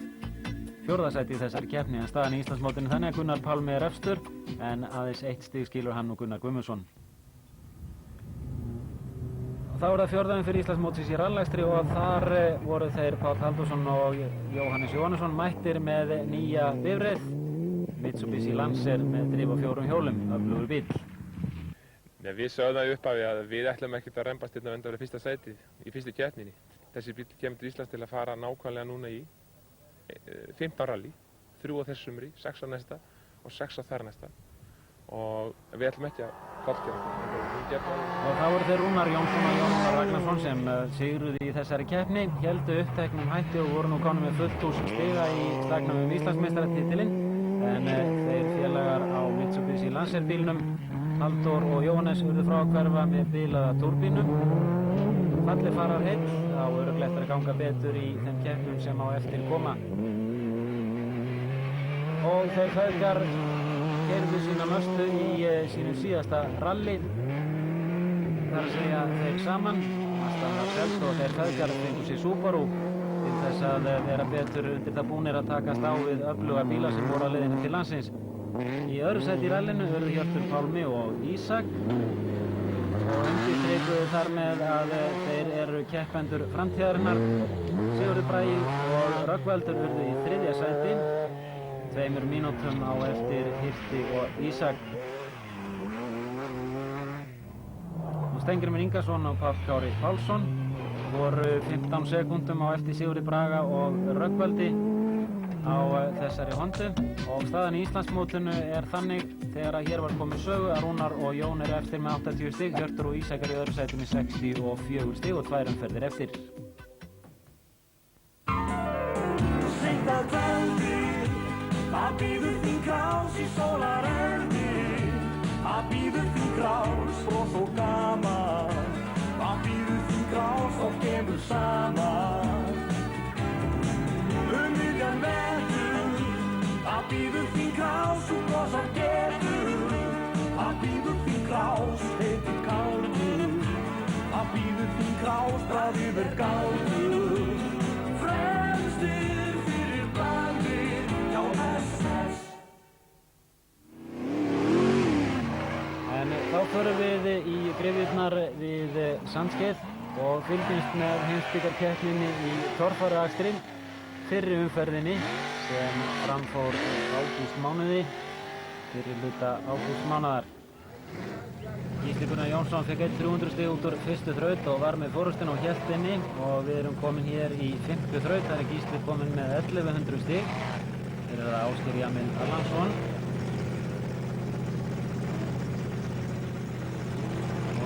4. sætið í þessari keppni, en staðan í Íslandsmótinu þannig að Gunnar Pálmi er efstur en aðeins 1 stig skilur hann og Gunnar Guðmundsson. Þá er það 4. umferð Íslandsmótsins í rallakstri og þar voru þeir Páll Halldórsson og Jóhannes Jóhannesson mættir með nýja bifreið, Mitsubishi Lancer með drif á 4 hjólum, öflugur bíll. Við sögðum það í upphafi að við ætlum ekkert að rembast hérna enda á 1. sæti í fyrstu keppninni. Þessi bíll kemur til Íslands til að fara nákvæmlega núna í 15 rally, 3 á þessu sumri, 6 á næsta og 6 á þar næsta. Og við ætlum ekki að fallgera þetta. Og þá voru þeir Rúnar Jónsson og Jón Ragnarsson sem sigruðu í þessari keppni, héldu uppteknum hætti og voru nú komnir með fullt hús stiga í slagnum um Íslandsmeistaratitilinn. En þeir félagar á Mitsubishi Lancer bílnum, Halldór og Jóhannes, urðu frá að hverfa með bilaða túrbínum. Falli farar heill, þá örugglega eftir að ganga betur í þeim keppnum sem á eftir koma. Og þeir feðgar keyrðu sína möstu í sínum síðasta rally. Það er að segja þeir saman, Astan Marcel og þeir feðgar fengu sér Subaru til þess að vera betur undir það búnir að takast á við öfluga bíla sem voru á leiðinu til landsins. Í öðru sæti í rallinu urðu Hjörtur Pálmi og Ísak og undirstrikuðu þar með að þeir eru keppendur framtíðarinnar. Sigurður Bragi og Rögnvaldur urðu í 3. sæti, 2 mínútum á eftir Hirti og Ísak. Steingrímur Ingason og Páll Kári Pálsson voru 15 sekúndum á eftir Sigurði Braga og Rögnvaldi á þessari Hondu. Og staðan í Íslandsmótinu er þannig þegar að hér var komið sögu að Rúnar og Jón eru eftir með 80 stig, Hjörtur og Ísak eru í öðru sæti með 64 stig og 2 umferðir eftir. Seint að kvöldi, það bíður þín krás í sólarörni, það bíður hefur gáðu, fremstir fyrir bragðið hjá SS. En þá förum við í gryfjurnar við Sandskeið og fylgjumst með heimsbikarkeppninni í torfæruakstri fyrri umferðinni sem framfór ágústmánuði, fyrir hluta ágústmánaðar. Gísli Gunnar Jónsson fekk 300 stig út úr fyrstu þraut og var með forystina og hélt inni, og við erum komin hér í 5. þraut. Þar er Gísli komin með 1100 stig. Þeir eru það Ásgeir Jamil Allansson.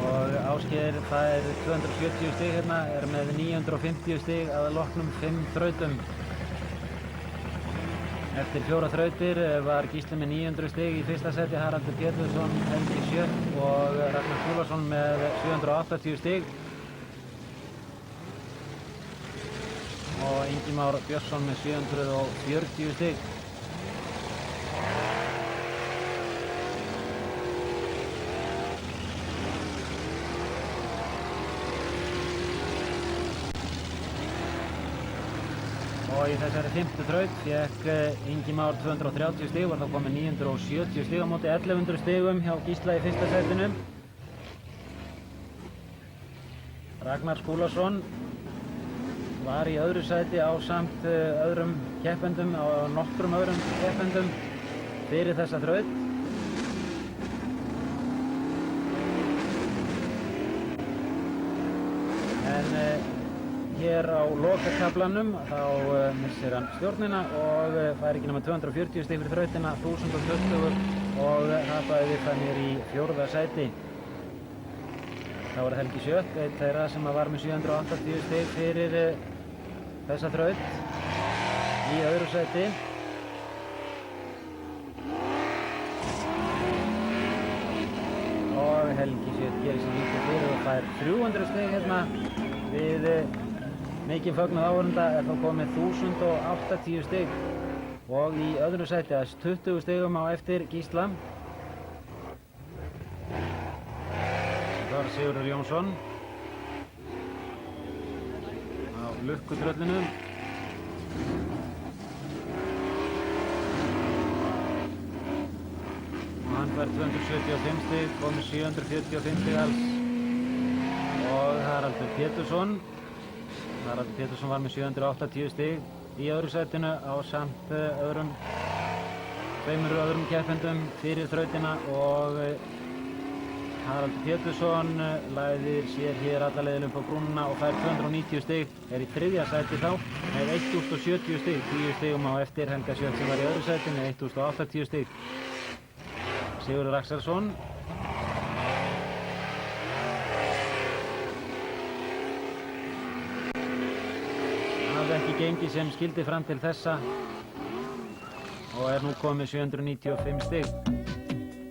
Og Ásgeir fær 270 stig hérna, er með 950 stig að loknum 5 þrautum. Eftir 4 þrautir var Gísli með 900 stig í fyrsta seti, Haraldur Pétursson, Helgi Sjött og Ragnar Skúlason með 780 stig. Og Ingimar Björnsson með 740 stig. Og í þessari 5. þraut fekk Ingimar 230 stig, var þá komið 970 stig á móti 1100 stigum hjá Gísla í fyrsta setinu. Ragnar Skúlason var í öðru sæti ásamt öðrum keppendum og nokkrum öðrum keppendum fyrir þessa þraut. En hér á lokakaflanum þá missir hann stjórnina og fær ekki nema 240 stig fyrir þrautina, 1020, og hrapaði við það niður í 4. sæti. Þá var Helgi Sjött, einn þeirra sem var með 780 stig fyrir þessa þraut í öðru sæti. Og Helgi Sjött gerir sér lítið fyrir og fær 300 stig hérna við mikinn fögnuð áhorfenda, er þá komið 1080 stig og í öðru sæti að 20 stigum á eftir Gísla. Það var Sigurður Jónsson á lukkutröllinu. Og hann fær 275 stig, komið 745 stig alls. Og Haraldur Pétursson. Haraldur Pétursson var með 780 stig í öðru sætinu á samt tveimur öðrum keppendum fyrir þrautina, og Haraldur Pétursson lagðir sér hér alla leiðina upp á brúnina og fær 290 stig, er í 3. sæti þá með 1070 stig, 10 stigum á eftir Helga Sjött sem var í öðru sæti með 1080 stig. Sigurður Axelsson hafði ekki gengið sem skildi fram til þessa og er nú komið 795 stig.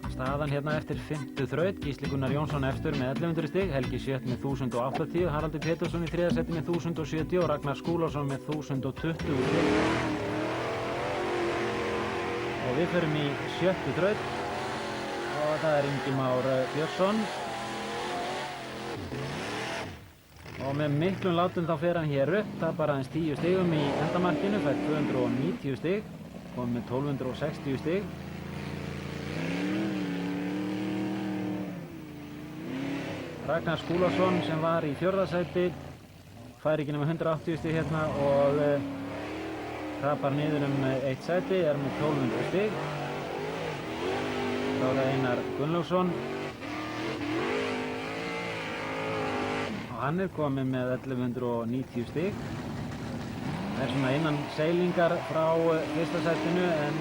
Staðan hérna eftir 5. þraut: Gísli Gunnar Jónsson efstur með 1100 stig, Helgi Sjött með 1080, Haraldur Pétursson í 3. sæti með 1070 og Ragnar Skúlason með 1020 stig. Og við förum í 7. þraut og það er Ingimar Björnsson. Og með miklum látum þá fer hann hér upp, tapar aðeins 10 stigum í endamarkinu, fær 290 stig, komið með 1260 stig. Ragnar Skúlason sem var í 4. sæti fær ekki nema 180 stig hérna og hrapar niður 1 sæti, er með 1200 stig. Þá er það Einar Gunnlaugsson. Hann er komið með 1190 stig. Það er svona innan seilingar frá 1. sætinu, en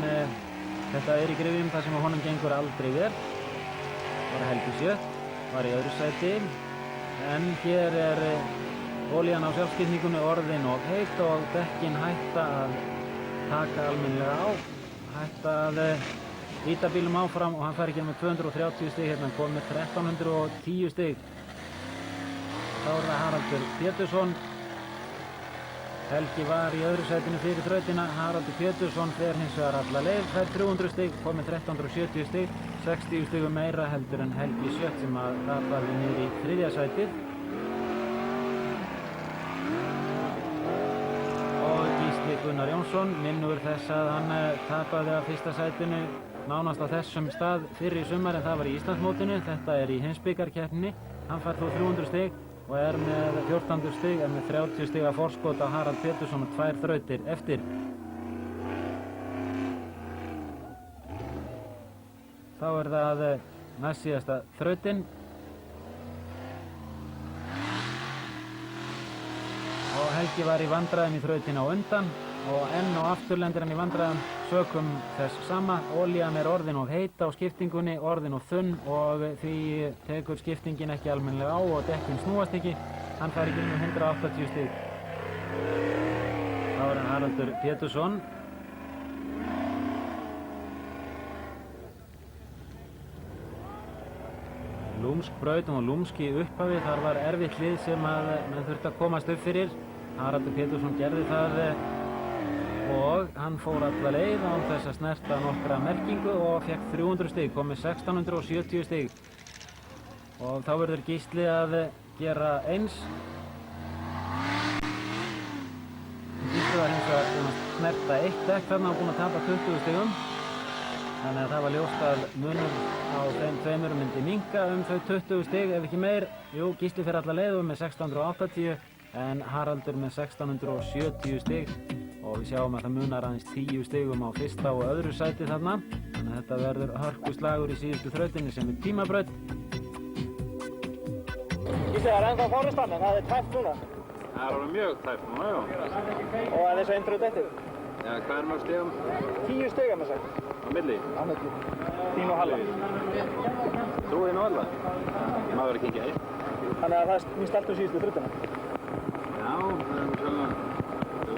þetta er í gryfjum þar sem honum gengur aldrei vel. Það var Helgi Sjött, var í öðru sæti, en hér er olían á sjálfskipningunni orðin og heit og dekkin hætta að taka almennilega á, hætta að ýta bílum áfram, og hann fær ekki með 230 stig hérna, hann kom með 1310 stig. Þá er það Haraldur Pétursson. Helgi var í öðru sætinu fyrir þrautina. Haraldur Pétursson fer hins vegar alla leið, fær 300 stig, kom með 1370 stig, 60 stigum meira heldur en Helgi Sjött sem að rapaði niður í 3. sætið. Ólafsson minnur þess að hann tapaði af fyrsta sætinu nánast á þessum stað fyrir í sumar en það var í Íslandsmótinu. Þetta er í heimsbikarkeppninni. Hann fær þó 300 stig og er með 14 stig, er með 30 stiga forskot á Harald Pétursson og 2 þrautir eftir. Þá er það næst síðasta þrautin. Og Helgi var í vandræðum í þrautin á undan og enn og aftur lendir hann í vandræðum sökum þess sama. Olían er orðin of heit á skiptingunni, orðin of þunn og því tekur skiptingin ekki almennilega á og dekkin snúast ekki. Hann fær ekki um 180 stig. Þá er hann Haraldur Pétursson. Lúmsk braut og lúmsk í upphafi, þar var erfitt hlið sem að menn þurfti að komast upp fyrir. Haraldur Pétursson gerði það og hann fór alla leið án þess að snerta nokkra merkingu og fekk 300 stig, kom með 1670 stig. Og þá verður Gísli að gera eins. Gísli var hins vegar búinn að snerta eitt dekk, þarna var búinn að tapa 20 stigum. Þannig að það var ljóst að munur á þeim tveimur myndi minnka þau 20 stig, ef ekki meir. Jú, Gísli fyrir alla leið með 1680 en Haraldur með 1670 stig og við sjáum að það munar aðeins 10 stigum á fyrsta og öðru sæti þarna. Þannig að þetta verður hörkuslagur í síðustu þrautinni sem er tímabraut. Gísli, það er ennþá fórustan en það er tæft núna. Það er alveg mjög tæft núna, já. Og það er eins og einn þraut eftir. Já, hvað er mörg stigum? 10 stig er með sagt. Á milli? Á milli. Þín og Halla. Þú þín og Halla? Maður verður að kynkja eitt. Þannig að það snýst allt síðustu þrautina. Já, það er svona...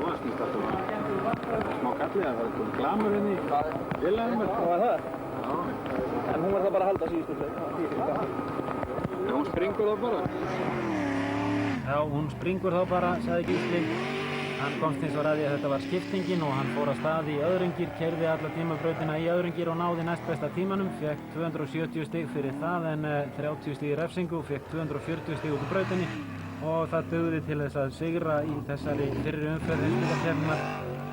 Það snýst allt smá kallið, það var komið glamur inn í villaðum. Og var það? Já. En hún var það bara að halda síðustu þraut. Já, hún springur þá bara. Já, hún springur þá bara, sagði Gísli. Hann komst hins vegar að því að þetta var skiptingin og hann fór að stað í Öðrungir, keyrði alla tímabrautina í Öðrungir og náði næstbesta tímanum, fekk 270 stig fyrir það en 30 stig í refsingu, fekk 240 stig út úr brautinni og það dugði til þess að sigra í þessari fyrri umferð heimsbikarkeppninnar,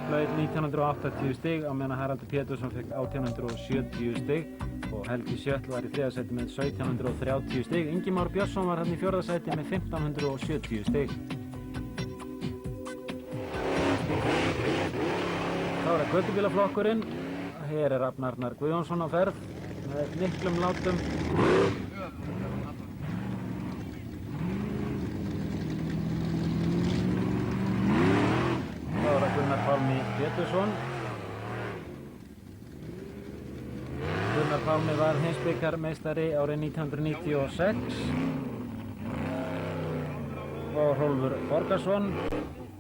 hlaut 1980 stig á meðan Haraldur Pétursson fekk 1870 stig og Helgi Sjöll var í þriðja sæti með 1730 stig. Ingimar Björnsson var hann í fjórða sæti með 1570 stig. Þá er það götubílaflokkurinn. Hér er Rafn Arnar Guðjónsson á ferð með miklum látum. Þá er það Gunnar Pálmi Pétursson. Gunnar Pálmi var heimsbikarmeistari árið 1996 og Hrólfur Borgarsson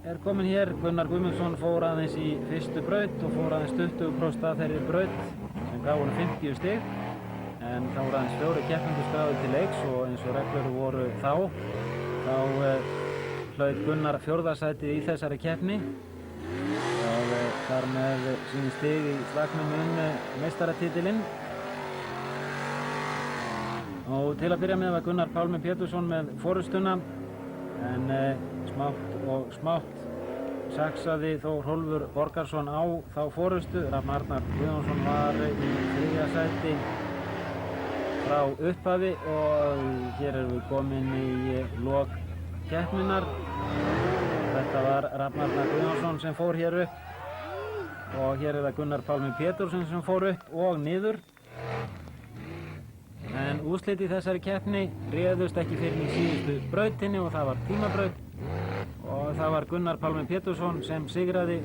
er komin hér. Gunnar Guðmundsson fór aðeins í fyrstu braut og fór aðeins 20% af þeirri braut sem gaf honum 50 stig en þá voru aðeins 4 keppendur skráðir til leiks og eins og reglur voru þá hlaut Gunnar fjórða sætið í þessari keppni og þar með sín stig í slagnum meistaratitilinn. Og til að byrja með var Gunnar Pálmi Pétursson með forystuna en smátt saksaði þó Hrólfur Borgarsson á þá forystu. Rafn Arnar Guðjónsson var í þriðja sæti frá upphafi og hér erum við komin í lok keppninnar. Þetta var Rafn Arnar Guðjónsson sem fór hér upp og hér er það Gunnar Pálmi Pétursson sem fór upp og niður. En úrslit í þessari keppni réðust ekki fyrir í síðustu brautinni og það var tímabraut og það var Gunnar Pálmi Pétursson sem sigraði.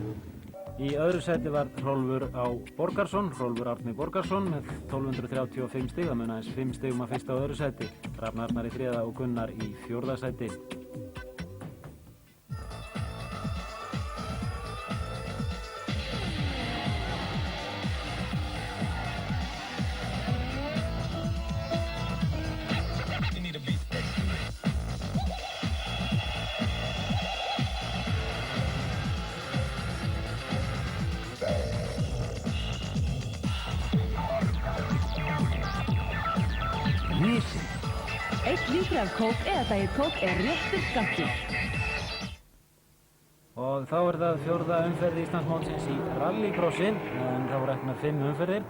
Í öðru sæti var Hrólfur Árni Borgarsson með 1235 stig, það mun aðeins 5 stigum að fyrsta og öðru sæti. Rafn Arnar í þriðja og Gunnar í fjórða sæti. Kók eða Diet Kók er réttur skammtur. Og og þá það 4. umferð Íslandsmótsins í rallycrossi en þá reknar 5 umferðir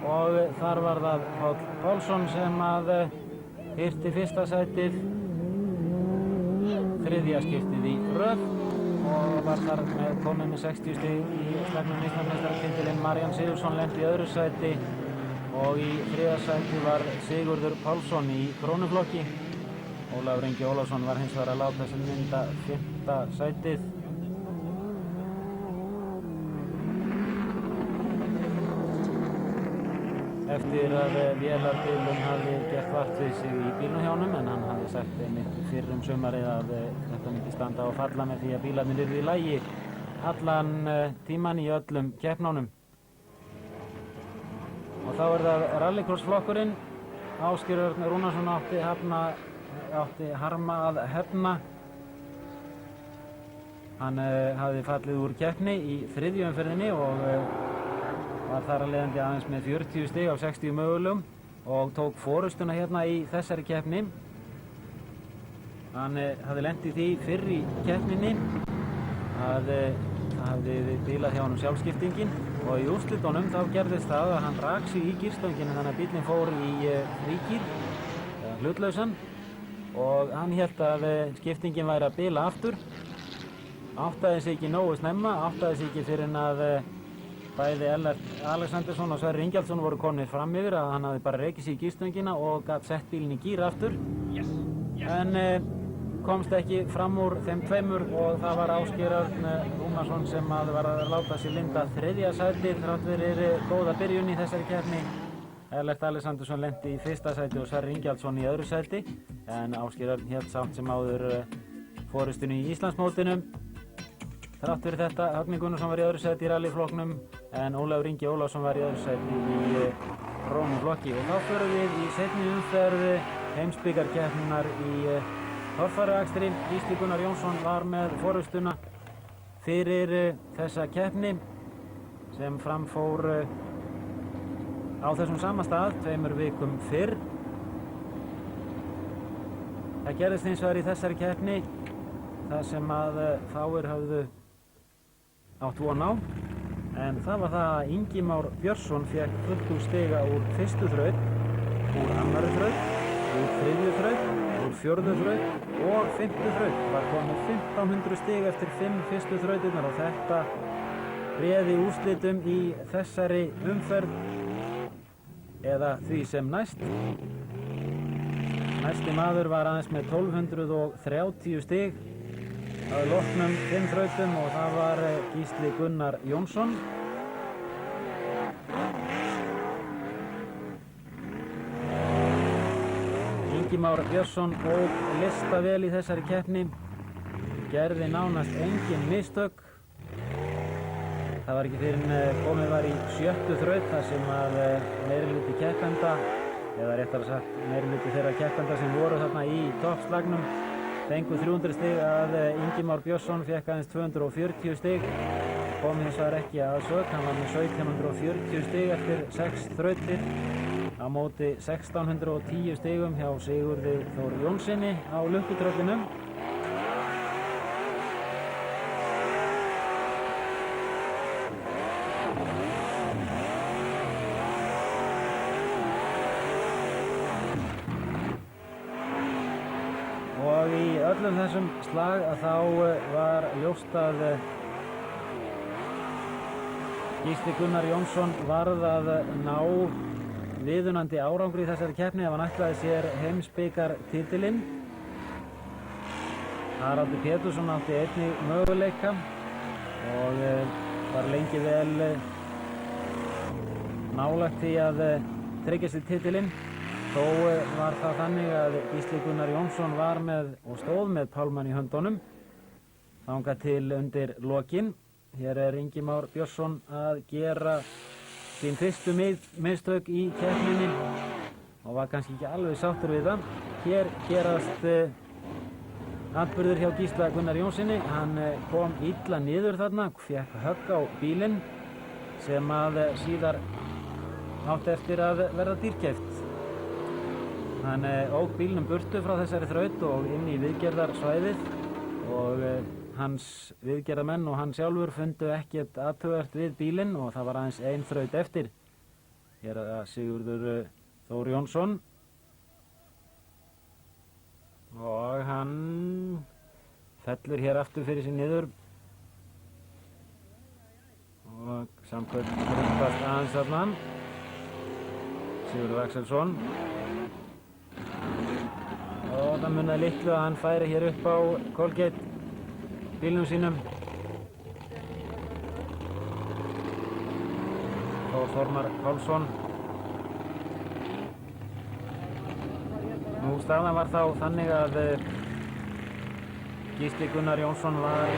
og þar var það Páll Pálsson sem að hirti fyrsta sætið 3. skiptið í röð og var þar komið með 60 stig í slagnum Íslandsmeistaratitilinn. Marian Sigurðsson lenti í öðru sæti og í 3. sæti var Sigurður Pálsson í krónuflokki. Ólafur Ingi Ólafsson var hins vegar að láta sem mynda 5. sætið. Eftir að vélarbilun hafði gert vart við sig í bílnum hjá honum en hann hafði sagt einmitt fyrr sumarið að þetta myndi standa og falla með því að bílarnir yrðu í lagi allan tíman í öllum keppnunum. Og þá það rallycrossflokkurinn. Ásgeir Örn Rúnarsson átti harma að hefna. Hann hafði fallið úr keppni í 3. umferðinni og var þar að leiðandi aðeins með 40 stig af 60 mögulegum og tók forystuna hérna í þessari keppni. Hann hafði lent í því fyrr í keppninni að það hafði bilað hjá honum sjálfskiptingin og í úrslitunum þá gerðist það að hann rak sig í gírstöngina þannig að bíllinn fór í frígír, hlutlausan, og hann hélt að skiptingin væri að bila aftur. Áttaði sig ekki nógu snemma, áttaði sig ekki fyrir en að bæði Ellert Alexandersson og Sverrir Ingjaldsson voru komnir fram yfir að hann hafði bara rekið sig í gírstöngina og gat sett bílinn í gír aftur. En komst ekki fram úr þeim tveimur og það var Ásgeir Örn Rúnarsson sem var að láta sig linda 3. sæti þrátt fyrir góða byrjun í þessari keppni. Ellert Alexandersson lenti í 1. sæti og Sverrir Ingjaldsson í 2. sæti en Ásgeir Örn hélt samt sem áður forystunni í Íslandsmótinu. Þrátt fyrir þetta Högni Gunnarsson var í 2. sæti í rallyflokknum en Ólafur Ingi Ólafsson var í 2. sæti í krónuflokki. Og þá förum við í seinni umferð heimsbikarkeppninnar í torfæruakstri. Gísli Gunnar Jónsson var með forystuna fyrir þessa keppni sem framfór á þessum sama stað 2 vikum fyrr. Það gerðist hins vegar í þessari keppni það sem að fáir höfðu átt von á en það var það að Ingimár Björnsson fékk fullt úr stiga úr 1. þraut, úr 2. þraut, úr 3. þraut, úr 4. þraut og 5. þraut. Var komið 1500 stig eftir 5 fyrstu þrautirnar og þetta réði úrslitum í þessari umferð eða því sem næst. Næsti maður var aðeins með 1230 stig að loknum 5 þrautum og það var Gísli Gunnar Jónsson. Ingimár Björnsson ók listavel í þessari keppni, gerði nánast engin mistök. Það var ekki fyrir en komið var í 7. þraut þar sem að meirihluti keppenda, eða réttar að sagt meirihluti þeirra keppenda sem voru þarna í toppslagnum fengu 300 stig að Ingimár Björnsson fékk aðeins 240 stig. Komið hins vegar ekki að sök, hann var með 1740 stig eftir 6 þrautir á móti 1610 stigum hjá Sigurði Þór Jónssoni á lukkutröllinu. Og í öllum þessum slag að þá var ljóst að Gísli Gunnar Jónsson varð að ná viðunandi árangri í þessari keppni ef hann ætlaði sér heimsbikartitilinn. Haraldur Pétursson átti einnig möguleika og var lengi vel nálægt því að tryggja sér titilinn. Þó var það þannig að Gísli Gunnar Jónsson var með og stóð með pálmann í höndunum þangað til undir lokin. Hér Ingimár Björnsson að gera sín fyrstu mistök í keppninni og var kannski ekki alveg sáttur við það. Hér gerast atburður hjá Gísla Gunnar Jónssoni. Hann kom illa niður þarna, fékk högg á bílinn sem að síðar átti eftir að verða dýrkeypt. Hann ók bílnum burtu frá þessari þraut og inn í viðgerðarsvæðið og hans viðgerðamenn og hann sjálfur fundu ekkert athugavert við bílinn og það var aðeins ein þraut eftir. Hér er það Sigurður Þór Jónsson og hann fellur hér aftur fyrir sig niður og samkvæmt krympast aðeins þarna. Sigurður Axelsson og það munaði litlu að hann færi hér upp á Colgate bílnum sínum. Og Þormar Pálsson. Nú staðan var þá þannig að Gísli Gunnar Jónsson var í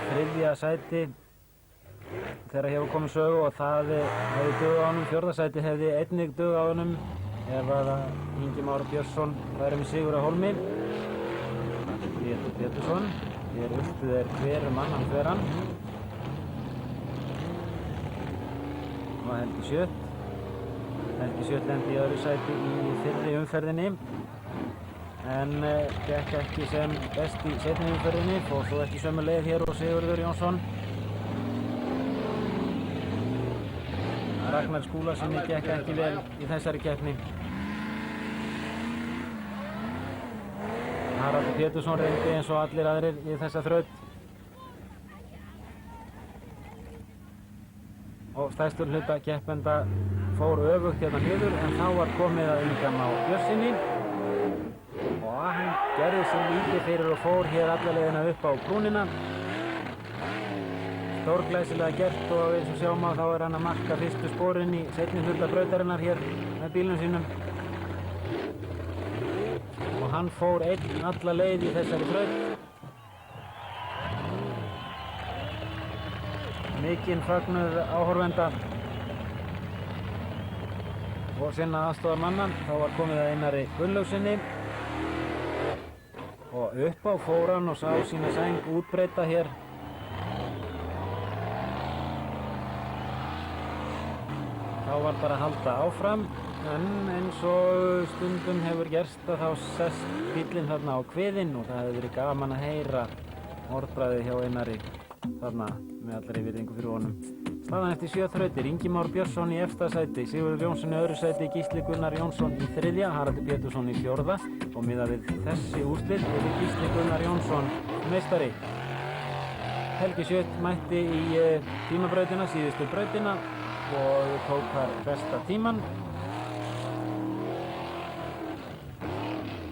3. sæti þegar hefur komið sögu og það hefði dugað á honum. 4. sæti hefði einnig dugað á honum ef að Ingi Már Björnsson væri með sigur á hólmi. Pétur Pétursson. Hér uppi hver mann hann þveran. Og Helgi Sjött. Helgi Sjött lendi í 2. sæti í fyrri umferðinni en gekk ekki sem best í seinni umferðinni, fór svo ekki sömu leið hér og Sigurður Jónsson. Ragnar Skúlasyni gekk ekki vel í þessari keppni. Haraldur Pétursson reyndi eins og allir aðrir í þessa þraut. Og stærstur hluta keppenda fór öfugt hérna niður en þá var komið að Inga Má Björnssyni og hann gerði sér lítið fyrir og fór hér alla leiðina upp á brúnina. Stórglæsilega gert og eins og sjá má þá er hann að marka fyrstu sporin í seinni hluta brautarinnar hér með bílnum sínum. Og hann fór einn alla leið í þessari þraut. Mikinn fögnuð áhorfenda og sinna aðstoðarmanna. Þá var komið að Einari Gunnlaugsinni og upp á fór hann og sá sína sæng útbreidda hér. Þá var bara að halda áfram en eins og stundum hefur gerst að þá sest bíllinn þarna á kviðinn og það hefði verið gaman að heyra orðbragðið hjá Einari þarna með allri virðingu fyrir honum. Staðan eftir 7 þrautir, Ingi Már Björnsson í efsta sæti, Sigurður Jónsson í öðru sæti, Gísli Gunnar Jónsson í 3., Haraldur Pétursson í 4. og miðað við þessi úrslit er Gísli Gunnar Jónsson meistari. Helgi Sjött mætti í tímabrautina, síðustu brautina og tók þar besta tíman.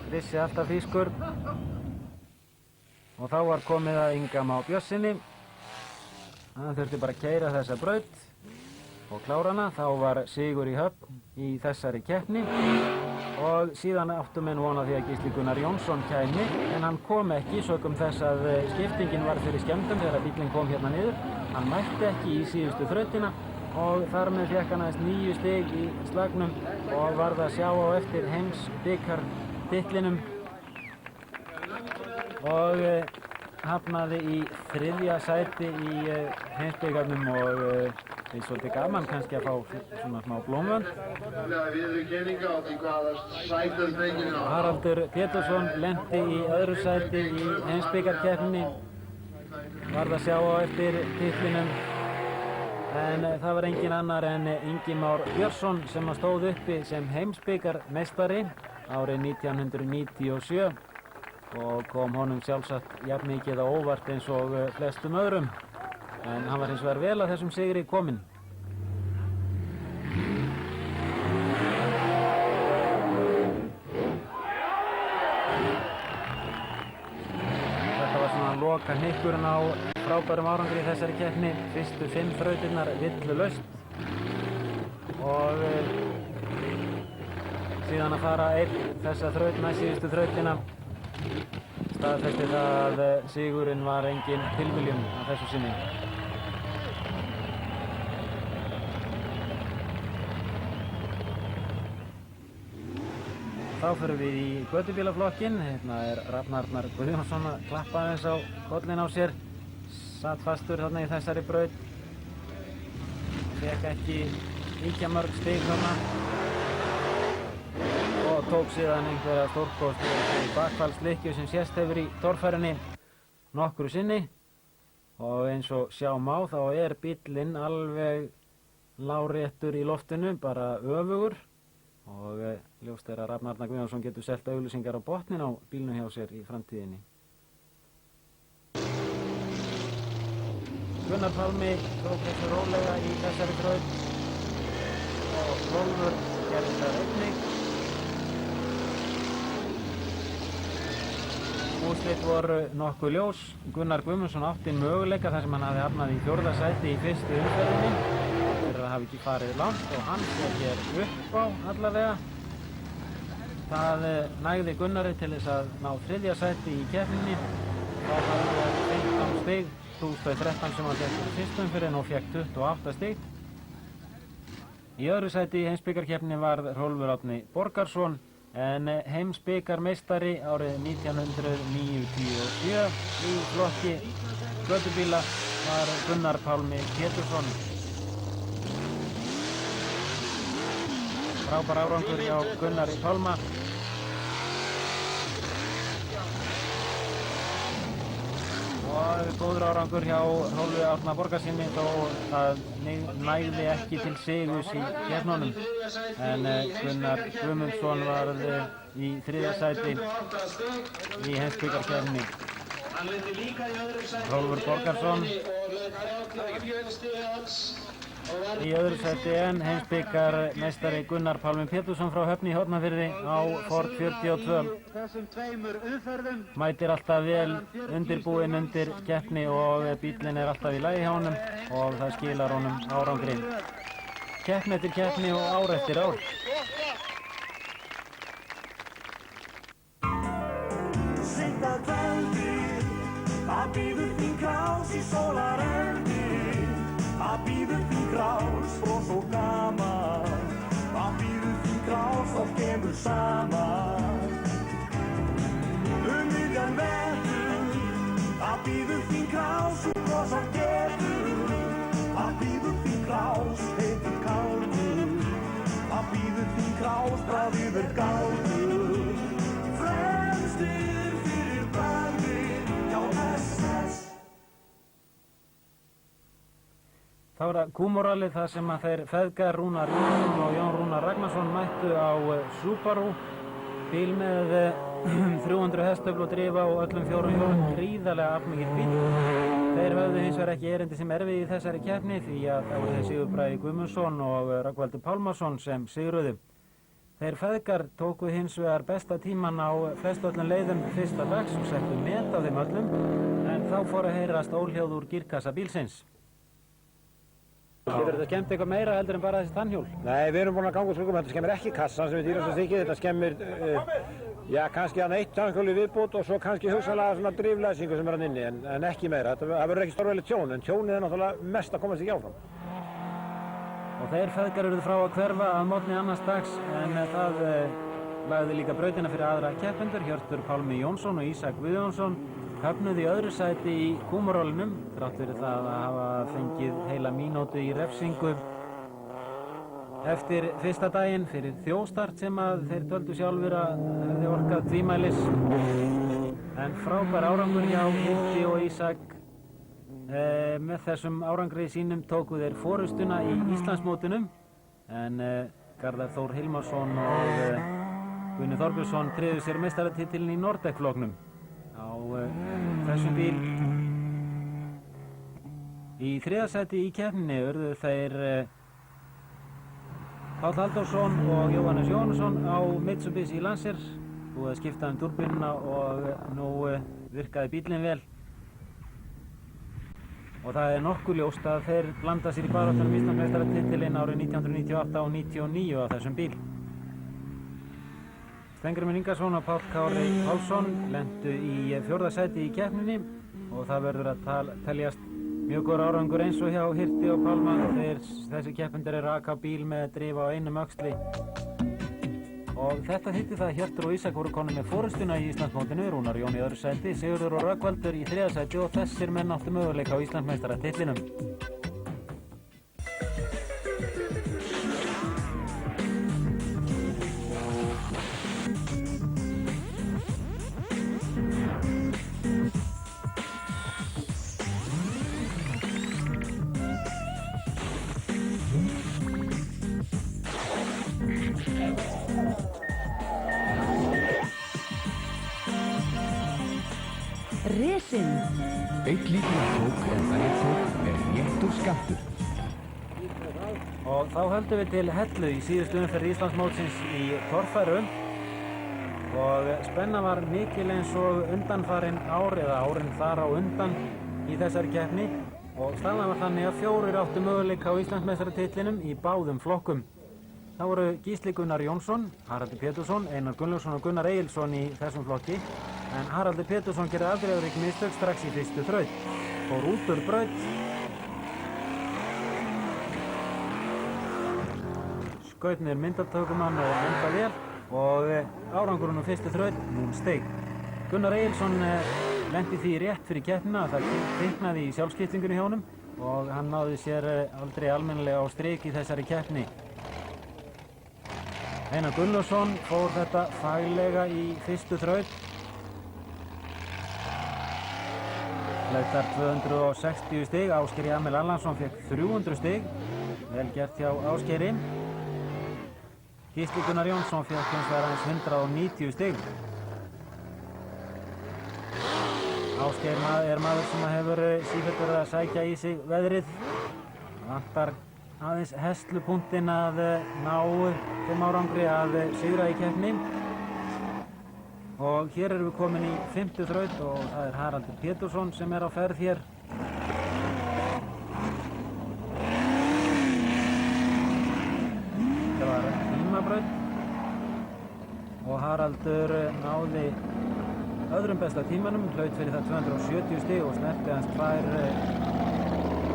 Krissi alltaf fískur og þá var komið að Inga Má Björnssyni. Hann þurfti bara að keyra þessa braut og klára hana. Þá var sigur í höfn í þessari keppni og síðan áttu menn von á því að Gísli Gunnar Jónsson kæmi en hann kom ekki sökum þess að skiptingin var fyrir skemmdum þegar bíllinn kom hérna niður. Hann mætti ekki í síðustu þrautina og þar með fékk hann aðeins 9 stig í slagnum og varð að sjá á eftir heimsbikartitlinum og hafnaði í 3. sæti í heimsbikarnum og það er svolítið gaman kannski að fá svona smá blómvönd. Haraldur Pétursson lenti í 2. sæti í heimsbikarkeppninni, varð að sjá á eftir titlinum en það var engin annar en Ingi Már Björnsson sem stóð uppi sem heimsbikarmeistari árið 1997 og kom honum sjálfsagt jafn mikið á óvart eins og flestum öðrum en hann var hins vegar vel að þessum sigri kominn. Þetta var svona loka hnykkurinn á frábærum árangri í þessari keppni. Fyrstu 5 þrautirnar villulaust og síðan að fara þessa þraut með síðustu þrautina staðfesti það að sigurinn var engin tilviljun að þessu sinni. Þá förum við í götubílaflokkinn. Hérna er Rafn Arnar Guðjónsson að klappa aðeins á kollinn á sér. Satt fastur þarna í þessari braut. Fékk ekki ýkja mörg stig þarna. Og tók síðan einhverja stórkost bakfallslykkju sem sést hefur í torfærinni nokkru sinni og eins og sjá má þá bíllinn alveg láréttur í loftinu, bara öfugur og ljóst að Rafn Arnar Guðjónsson getur selt auglýsingar á botnin á bílnum hjá sér í framtíðinni. Gunnar Pálmi tók þessu rólega í þessari þraut og Hrólfur gerði það einnig. Úrslit voru nokkuð ljós. Gunnar Guðmundsson átti möguleika þar sem hann hafði hafnað í 4. sæti í fyrstu umferðinni fyrir að hafa ekki farið langt og hann fer hér upp á allavega. Það nægði Gunnari til þess að ná 3. sæti í keppninni. Þá hafði hann 15 stig, 2013 sem hann fekk í fyrstu umferðinni og fekk 28 stig. Í öðru sæti í heimsbikarkeppninni var Hrólfur Árni Borgarsson en heimsbikarmeistari árið 1997 í flokki götubíla var Gunnar Pálmi Pétursson. Frábær árangur hjá Gunnari Pálma. Og góður árangur hjá Hrólfi Árna Borgarsyni þó það nægði ekki til sigurs í keppnunum. En Gunnar Guðmundsson varð í 3. sæti í heimsbikarkeppninni. Hrólfur Borgarsson í öðru sæti en heimsbikarmeistari Gunnar Pálmi Pétursson frá Höfn í Hornafirði á Ford 42. Mætir alltaf vel undirbúinn undir keppni og bíllinn alltaf í lagi hjá honum og það skilar honum árangri. Keppni eftir keppni og ár eftir ár. Seint að kvöldi, það bíður þín krás í sólareldi. Það bíður þín krás og svo gaman. Það bíður þín krás og kemur saman. Miðjan vetur, það bíður þín krás og brosar getur. Það bíður þín krás, heitir kaldur. Það bíður þín krás, bráð yfir galdur. Fremstir fyrir bragðið hjá SS. Þá það Kúmóralið þar sem að þeir feðgar Rúnar Jónsson og Jón Rúnar Ragnarsson mættu á Subaru, bíl með 300 hestöfl og drifa og öllum 4 hjólum, gríðarlega afmikill bíl. Þeir höfðu hins vegar ekki erindi sem erfið í þessari keppni því að það voru þeir Sigurður Bragi Guðmundsson og Rögnvaldur Pálmason sem sigruðu. Þeir feðgar tóku hins vegar besta tíman á flest öllum leiðum fyrsta dags og settu met á þeim öllum, en þá fór að heyrast óhljóð úr gírkassa bílsins. Getur þetta skemmt eitthvað meira heldur en bara þessi tannhjól? Nei, við erum búin að ganga úr skugum, þetta skemmir ekki kassan sem er dýrasta stykkið, þetta skemmir kannski að 1 tannhjóli viðbútt og svo kannski hugsanlega svona driflæsingu sem er hann inni, en ekki meira. Það verður ekki stórvelið tjón, en tjónið er náttúrulega mest að komast ekki áfram. Og þeir feðgar eruðu frá að hverfa að morgni annars dags, en það lagði líka brautina fyrir aðra keppendur, Hjörtur Pálmi Jónsson og Ísak Guðjónsson. Höfnuðu í öðru sæti í Kúmóralinum, þrátt fyrir það að hafa fengið heila mínútu í refsingu eftir fyrsta daginn fyrir þjóstart sem að þeir töldu sjálfur að hefði orkað tvímælis. En frábær árangur hjá Hildi og Ísak. Með þessum árangri sínum tóku þeir forystuna í Íslandsmótinu, en Garðar Þór Hilmarsson og Guðni Þorbjörnsson tryggðu sér meistaratitilinn í Nordec-flokknum á þessum bíl. Í 3. sæti í keppninni urðu þeir Páll Halldórsson og Jóhannes Jóhannesson á Mitsubishi Lancer. Búið að skipta túrbínuna og nú virkaði bílinn vel. Og það nokkuð ljóst að þeir blanda sér í baráttunum Íslandsmeistaratitilinn árið 1998 og 1999 á þessum bíl. Steingrímur Ingason og Páll Kári Pálsson lentu í 4. sæti í keppninni og það verður að teljast mjög góður árangur eins og hjá Hirti og Pálma. Þessi keppendur eru að aka bíl með drifa á einum öxli. Og þetta þýddi það að Hjörtur og Ísak voru konur með forystuna í Íslandsmótinu, Rúnar Jón í öðru sæti, Sigurður og Rögnvaldur í 3. sæti og þessir menn áttu möguleika á Íslandsmeistaratitlinum. 5. 1 lítur af kók eða Diet Coke réttur skammtur. Og þá höldum við til Hellu í síðustu umferð Íslandsmótsins í torfæru. Og spenna var mikil eins og undanfarin ár eða árin þar á undan í þessari keppni. Og staðan var þannig að 4 áttu möguleika á Íslandsmeistaratitlinum í báðum flokkum. Það voru Gísli Gunnar Jónsson, Haraldur Pétursson, Einar Gunnlaugsson og Gunnar Egilsson í þessum flokki. En Haraldur Pétursson gerði afdrifarík mistök strax í fyrstu þraut. Fór út úr braut. Skaut niður myndatökumann og enda vel og árangurinn á fyrstu þraut 0 stig. Gunnar Egilsson lenti því rétt fyrir keppnina að það kviknaði í sjálfskiptingunni hjá honum og hann náði sér aldrei almennilega á strik í þessari keppni. Einar Gunnlaugsson fór þetta faglega í fyrstu þraut. Hlautar 260 stig, Ásgeir Jamil Allansson fekk 300 stig. Vel gert hjá Ásgeiri. Gísli Gunnar Jónsson fekk hins vegar aðeins 190 stig. Ásgeir er maður sem hefur sífellt verið að sækja í sig veðrið. Vantar aðeins hestlupunktinn að ná þeim árangri að sigra í keppni. Og hér erum við komin í 5. þraut og það er Haraldur Pétursson sem er á ferð hér. Þetta var tímabraut og Haraldur náði öðrum besta tímanum, hlaut fyrir það 270 stig og snerti hans 2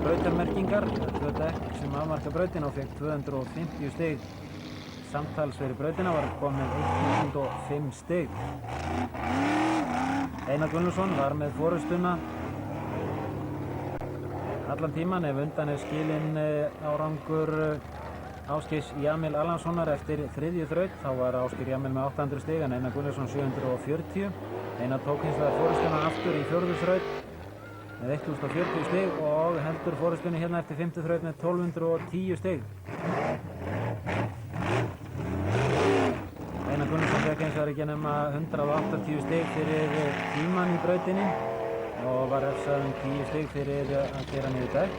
brautarmerkingar, 2 dekk sem afmarka brautina og fekk 250 stig. Samtals fyrir brautina var komið 1005 stig. Einar Gunnlaugsson var með forystuna allan tíman ef undan er skilinn árangur Ásgeirs Jamil Allanssonar eftir 3. þraut. Þá var Ásgeir Jamil með 800 stig en Einar Gunnlaugsson 740. Einar tók hins vegar forystuna aftur í 4. þraut með 1040 stig og heldur forystunni hérna eftir 5. þraut með 1210 stig. Einar Gunnlaugsson fekk hins vegar ekki nema 180 stig fyrir tíman í brautinni og var refsað 10 stig fyrir að gera niður dekk.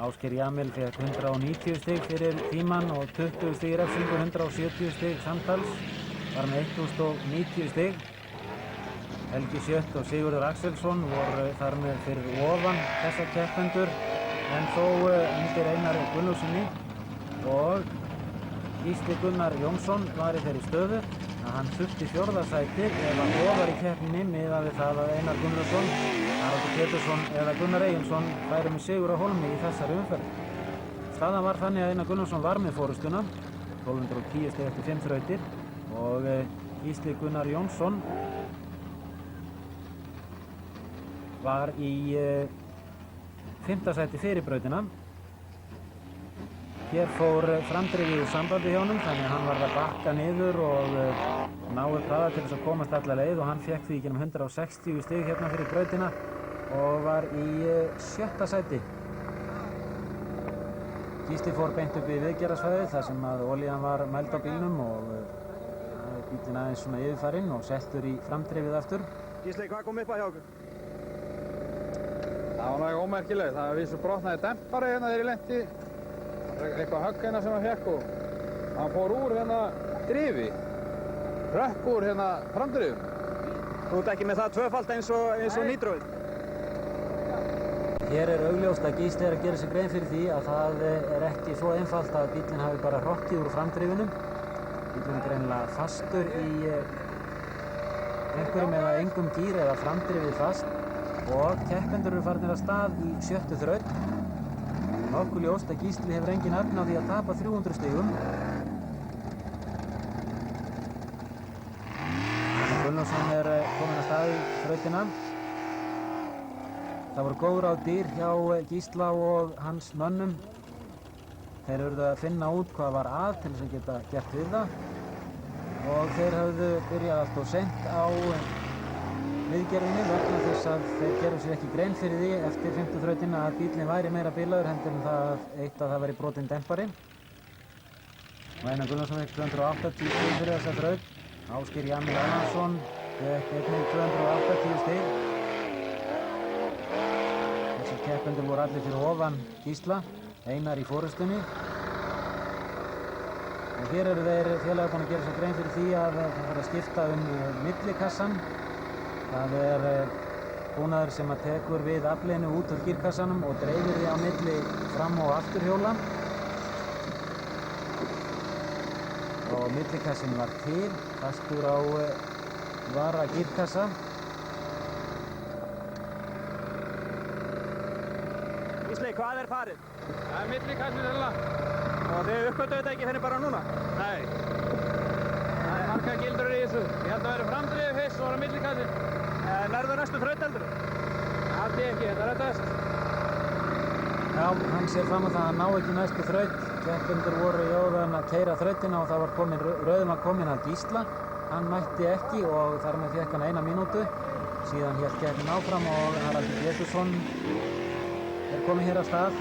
Ásgeir Jamil fekk 190 stig fyrir tíman og 20 stig í refsingu, 170 stig samtals, var með 1090 stig. Helgi Sjött og Sigurður Axelsson voru þar með fyrir ofan þessa keppendur en þó undir Einar Gunnlaugssoni og Gísli Gunnar Jónsson var í þeirri stöðu að hann þurfti 4. sætið ef hann ofar í keppninni miðað við það að Einar Gunnlaugsson, Haraldur Pétursson eða Gunnar Egilsson færu með sigur á hólmi í þessari umferð. Staðan var þannig að Einar Gunnlaugsson var með forystuna, 1210 stig eftir 5 þrautir og Gísli Gunnar Jónsson var í 5. sæti fyrir brautina. Hér fór framdrifið úr sambandi hjá honum þannig að hann varð að bakka niður og ná upp hraða til þess að komast alla leið og hann fekk því genum 160 stig hérna fyrir brautina og var í 7. sæti. Gísli fór beint upp í viðgerðarsvæðið þar sem að olían var mæld á bílnum og bílinn aðeins svona yfirfarinn og settur í framdrifið aftur. Gísli, hvað kom upp að hjá okkur? Það var náttúrulega ómerkilegt. Það var vísu brotnaði dempari hérna þegar ég lenti. Eitthvað högg hérna sem hann fekk og hann fór úr hérna drifi. Rökk úr hérna framdrifum. Þú ert ekki með það tvöfalt eins og nýtróið? Hér er augljóst að Gísli er að gera sig grein fyrir því að það er ekki svo einfalt að bílinn hafi bara rokkið úr framdrifunum. Bílinn er greinilega fastur í einhverjum eða engum gír eða framdrifið fast og keppendur eru farnir af stað í 7. þraut. Nokkuð ljóst að Gísli hefur engin efni á því að tapa 300 stigum. Gunnlaugsson er kominn af stað í þrautina. Það voru góð ráð dýr hjá Gísla og hans mönnum. Þeir urðu að finna út hvað var að til þess að geta gert við það. Og þeir höfðu byrjað allt of seint á viðgerðinni vegna þess að þeir gerðu sér ekki grein fyrir því eftir 5. þrautina að bílinn væri meira bilaður heldur en það væri brotinn dempari. Og Einar Gunnlaugsson fekk 280 stig fyrir þessa þraut. Ásgeir Jamil Allansson fekk einnig 280 stig. keppendur voru allir fyrir ofan Gísla, Einar í forystunni. Og hér eru þeir félagar búin að gera sér grein fyrir því að það þarf að skipta millikassan. Það búnaður sem að tekur við aflinu út úr gírkassanum og dreifir því á milli fram- og afturhjóla. Og millikassin var til, fastur á vara gírkassa. Gísli, hvað er farið? Það er millikassin hérna. Og þið uppgötuðu þetta ekki fyrir bara núna? Nei. Það er marga gildur í þessu. Ég held að vera framdrifið fyrst og vera millikassin. Nærðu næstu þraut heldur? Haldi ég ekki, þetta reddast. Já, hann sér fram á það að hann ná ekki næstu þraut. Keppendur voru í óðan að keyra þrautina og það var röðum að komin að Gísla. Hann mætti ekki og þar með fékk hann 1 mínútu. Síðan hélt keppnin áfram og Haraldur Pétursson kominn hér af stað.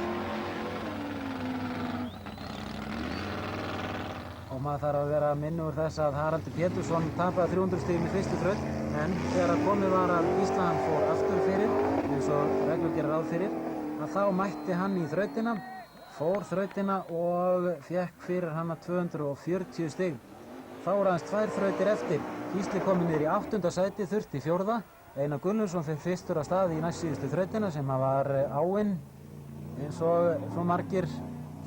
Og maður þarf að vera minnugur þess að Haraldur Pétursson tapaði 300 stigum í fyrstu þraut. En þegar komið var að Gísla hann fór aftur fyrir, eins og reglur gera ráð fyrir, að þá mætti hann í þrautina, fór þrautina og fékk fyrir hana 240 stig. Þá voru aðeins 2 þrautir eftir. Gísli kominn niður í 8. sæti, þurfti 4. Einar Gunnlaugsson fyrir fyrstur af stað í næstsíðustu þrautina sem var áinn, eins og svo margir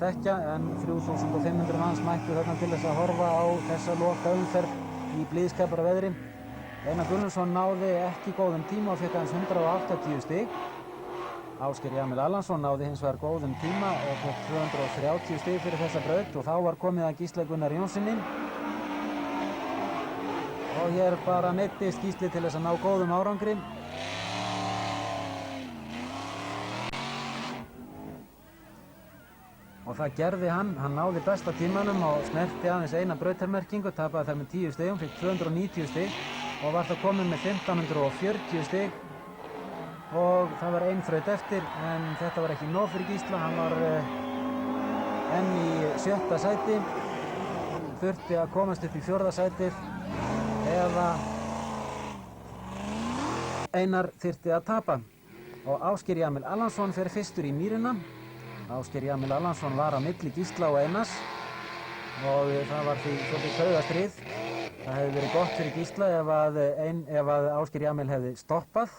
þekkja, en 3500 manns mættu þarna til þess að horfa á þessa loka umferð í blíðskaparveðri. Einar Gunnlaugsson náði ekki góðum tíma og fékk aðeins 180 stig. Ásgeir Jamil Allansson náði hins vegar góðum tíma og fékk 230 stig fyrir þessa braut og þá var komið að Gísla Gunnar Jónssoni. Og hér bara neyddist Gísli til þess að ná góðum árangri. Og það gerði hann náði besta tímanum og snerti aðeins eina brautarmerkingu, tapaði þar með 10 stigum, fékk 290 stig og var það kominn með 1540 stig og það var 1 þraut eftir, en þetta var ekki nóg fyrir Gísla, hann var enn í 7. sæti, þurfti að komast upp í 4. sætið eða Einar þyrfti að tapa. Og Ásgeir Jamil Allansson fer fyrstur í mýrina. Ásgeir Jamil Allansson var á milli Gísla og Einars og það var því svolítið taugastrið. Það hefði verið gott fyrir Gísla ef að Ásgeir Jamil hefði stoppað,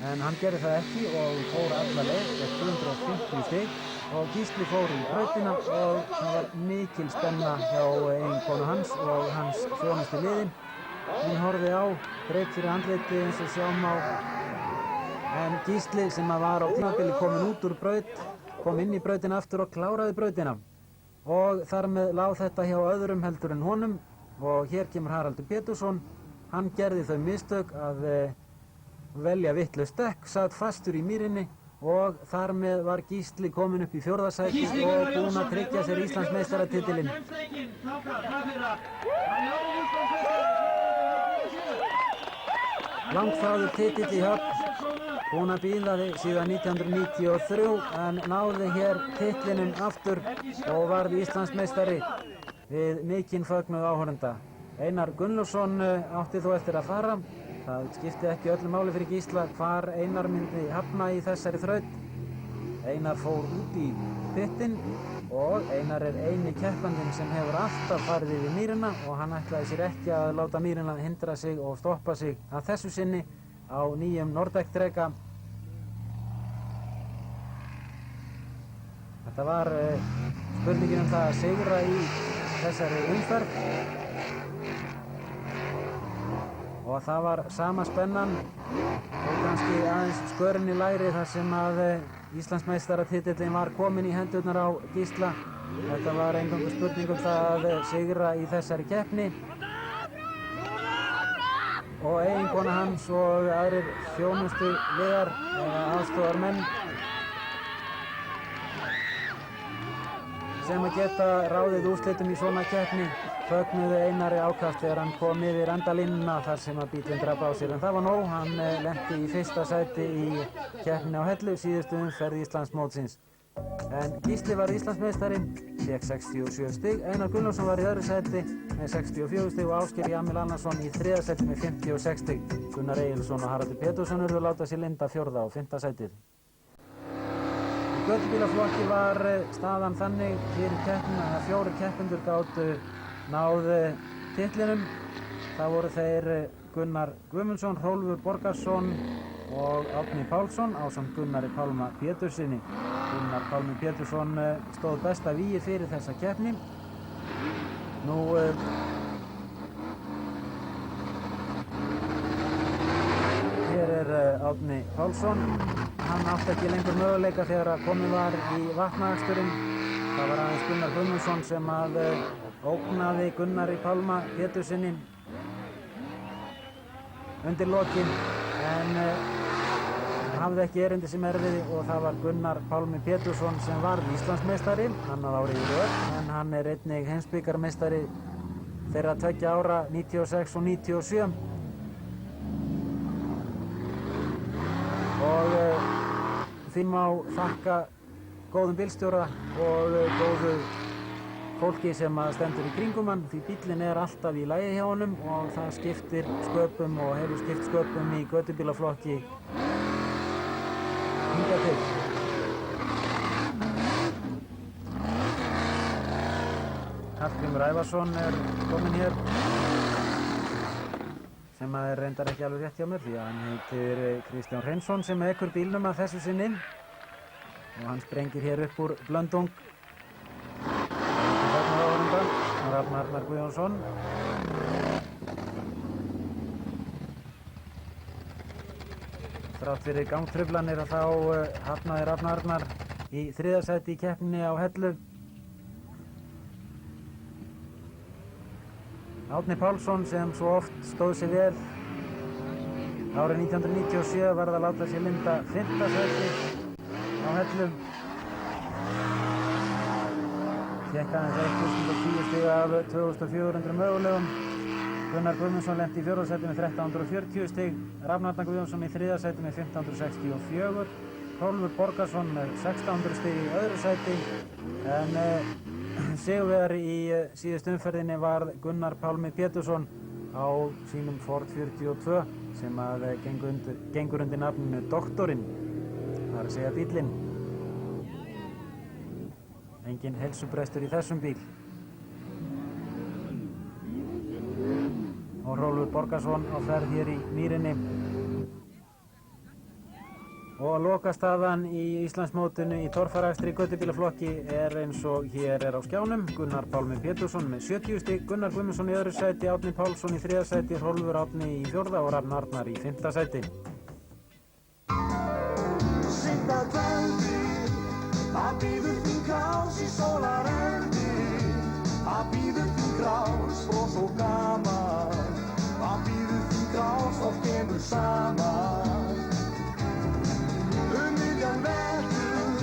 en hann gerði það ekki og fór alla leið með 250 stig og Gísli fór í brautina og það var mikil spenna hjá eiginkonu hans og hans þjónustu liðin. Hún horfði á, greip fyrir andliti eins og sjá má, en Gísli sem var á tímabili kominn út úr braut, kom inn í brautina aftur og kláraði brautina og þar með lá þetta hjá öðrum heldur en honum. Og hér kemur Haraldur Pétursson, hann gerði þau mistök að velja vitlaust dekk, sat fastur í mýrinni og þar með var Gísli kominn upp í 4. sæti og búinn að tryggja sér Íslandsmeistaratitilinn. Langþráður titill í höfn, búinn að bíða síðan 1993 en náði hér titlinum aftur og varð Íslandsmeistari við mikinn fögnuð áhorfenda. Einar Gunnlaugsson átti þó eftir að fara. Það skipti ekki öllu máli fyrir Gísla hvar Einar myndi hafna í þessari þraut. Einar fór út í pittinn og Einar er eini keppandinn sem hefur alltaf farið yfir mýrina og hann ætlaði sér ekki að láta mýrina hindra sig og stoppa sig að þessu sinni á nýjum Nordec-dreka. Þetta var spurningin um það að sigra í þessari umferð og það var sama spennan og kannski aðeins skörin í læri þar sem að Íslandsmeistaratitillinn var kominn í hendurnar á Gísla. Þetta var eingöngu spurning um það að sigra í þessari keppni og eiginkona hans og aðrir þjónustu liðar aðstoðarmenn sem að geta ráðið úrslitum í svona keppni fögnuðu Einari ákaft þegar hann kom yfir endalínuna þar sem að bíllinn drap á sér, en það var nóg. Hann lenti í 1. sæti í keppninni á Hellu, síðustu umferð Íslandsmótsins. En Gísli var Íslandsmeistari, fékk 67 stig, Einar Gunnlaugsson var í 2. sæti með 64 stig og Ásgeir Jamil Allansson í 3. sæti með 56 stig. Gunnar Egilsson og Haraldur Pétursson urðu láta sér linda 4. og 5. sætið. götubílaflokki var staðan þannig fyrir keppnina að 4 keppendur gátu náð titlinum. Það voru þeir Gunnar Guðmundsson, Hrólfur Borgarsson og Árni Pálsson ásamt Gunnari Pálma Pétursinni. Gunnar Pálmi Pétursson stóð besta vígi fyrir þessa keppni. Nú hér Árni Pálsson. Hann átti ekki lengur möguleika þegar að komið var í vatnaaksturinn. Það var aðeins Gunnar Guðmundsson sem að ógnaði Gunnari Pálma Pétursinni undir lokin, en hafði ekki erindi sem erfiði og það var Gunnar Pálmi Pétursson sem varð Íslandsmeistari annað árið í röð, en hann er einnig heimsbikarmeistari þeirra 2 ára 96 og 97. Og því má þakka góðum bílstjóra og góðu fólki sem stendur í kringum hann, því bíllinn er alltaf í lagi hjá honum og það skiptir sköpum og hefur skipt sköpum í götubílaflokki hingað til. Hallgrímur Ævarsson er kominn hér, sem er reyndar ekki alveg rétt hjá mér því að hann heitir Kristján Hreinsson sem ekur bílnum að þessu sinni og hann sprengir hér upp úr Blöndung. Rafnar Arnar Guðjónsson. Þrátt fyrir gangtruflanir að þá hafnaði Rafnar Arnar í 3. sæti í keppninni á Hellu. Árni Pálsson sem svo oft stóð sig vel árið 1997 varð að láta sér lynda 5. sæti á Hellu. Fékk aðeins 1010 stig af 2400 mögulegum. Gunnar Guðmundsson lenti í 4. sæti með 1340 stig. Rafnar Arnar Guðjónsson í 3. sæti með 1564. Hrólfur Borgarsson með 1600 stig í 2. sæti. En sigurvegari í síðustu umferðinni var Gunnar Pálmi Pétursson á sínum Ford 42 sem að gengur undir nafninu Doktorinn. Það er að segja bíllinn. Engin heilsubrestur í þessum bíl. Og Hrólfur Borgarsson á ferð hér í mýrinni. Og lokastaðan í Íslandsmótinu í torfæraakstri í götubílaflokki er eins og hér er á skjánum. Gunnar Pálmi Pétursson með 70 stig, Gunnar Guðmundsson í 2. sæti, Árni Pálsson í 3. sæti, Hrólfur Árni í 4. og Rafnar Arnar í 5. sæti. Það bíður þín krás í sólarerni, það bíður þín krás og svo gaman, það bíður þín krás og kemur saman. Miðjan vetur,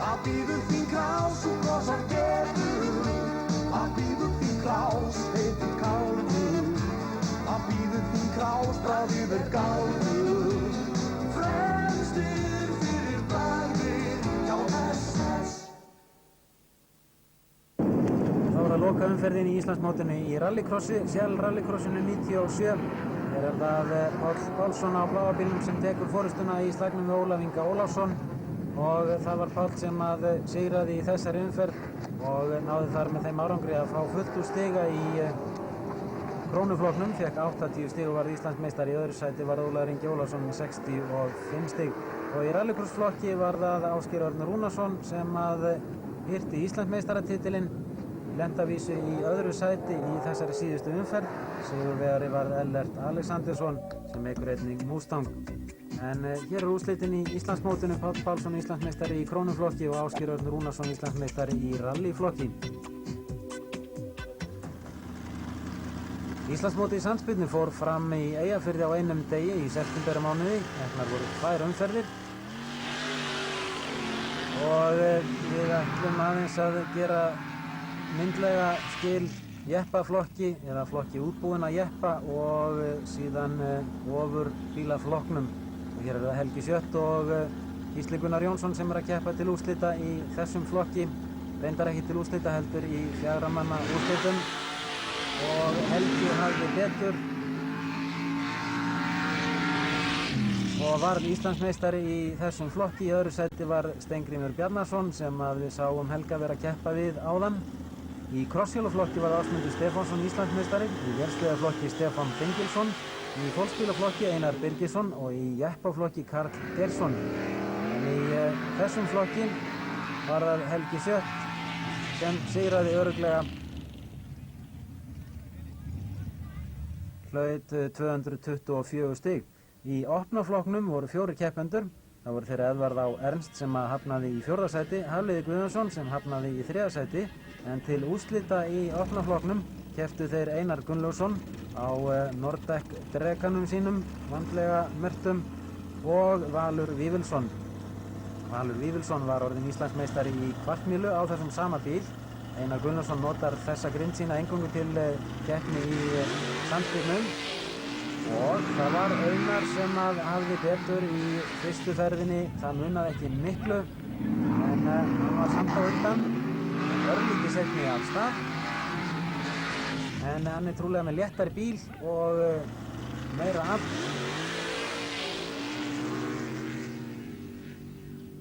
það bíður þín krás og brosar getur, það bíður þín krás, heitir kálfur, það bíður þín krás, bráð yfir gáfur, fremstir fyrir bragðið hjá SS. Þá er að loka umferðin í Íslandsmótinu í rallycrossi, Shell rallycrossinu 97. Hér er það Páll Pálsson á bláa bílnum sem tekur forystuna í slagnum við Ólaf Inga Ólafsson og það var Páll sem að sigraði í þessari umferð og náði þar með þeim árangri að fá fullt úr stiga í krónuflokknum, fekk 80 stig og varð Íslandsmeistari. Í 2. sæti var Ólafur Ingi Ólafsson með 65 stig og í rallycrossflokki var það Ásgeir Örn Rúnarsson sem að hirti Íslandsmeistaratitilinn. Lentavísu í 2. sæti í þessari síðustu umferð. Sigurvegari var Ellert Alexandersson sem ekur einnig Mustang. En hér er úrslitin í Íslandsmótinu. Páll Pálsson Íslandsmeistari í krónuflokki og Ásgeir Örn Rúnarsson Íslandsmeistari í rallyflokki. Íslandsmótið í sandspyrnu fór fram í Eyjafirði á einum degi í septembermánuði. Eknar voru 2 umferðir. Og við ætlum aðeins að gera myndlega skil jeppaflokki eða flokki útbúinna jeppa og síðan ofur bílaflokknum. Og hér er það Helgi Sjött og Gísli Gunnar Jónsson sem er að keppa til úrslita í þessum flokki. Reyndar ekki til úrslita heldur í 4 manna úrslitum og Helgi hafði betur og varð Íslandsmeistari í þessum flokki. Í öðru sæti var Steingrímur Bjarnason sem að við sáum Helga vera að keppa við áðan. Í crosshjólaflokki var Ásmundur Stefánsson Íslandsmeistari, í vélsleðaflokki Stefán Fengilsson, í fólksbílaflokki Einar Birgisson og í jeppaflokki Karl Geirsson. En í þessum flokki var það Helgi Sjött sem sigraði örugglega, hlaut 224 stig. Í opnaflokknum voru 4 keppendur. Það voru þeirra Edvard Á. Ernst sem hafnaði í 4. sæti, Hafliði Guðjónsson sem hafnaði í 3. sæti, en til úrslita í opnaflokknum kepptu þeir Einar Gunnlaugsson á Nordek drekanum sínum, vandlega merktum, og Valur Vífilsson. Valur Vífilsson var orðinn Íslandsmeistari í kvartmílu á þessum sama bíl. Einar Gunnlaugsson notar þessa grind sína eingöngu til keppni í sandbílnum. Og það var Einar sem hafði betur í fyrstu ferðinni, það munaði ekki miklu, en hann var samt á undan, örlítið seinni af stað. En hann er trúlega með léttari bíl og meira afl.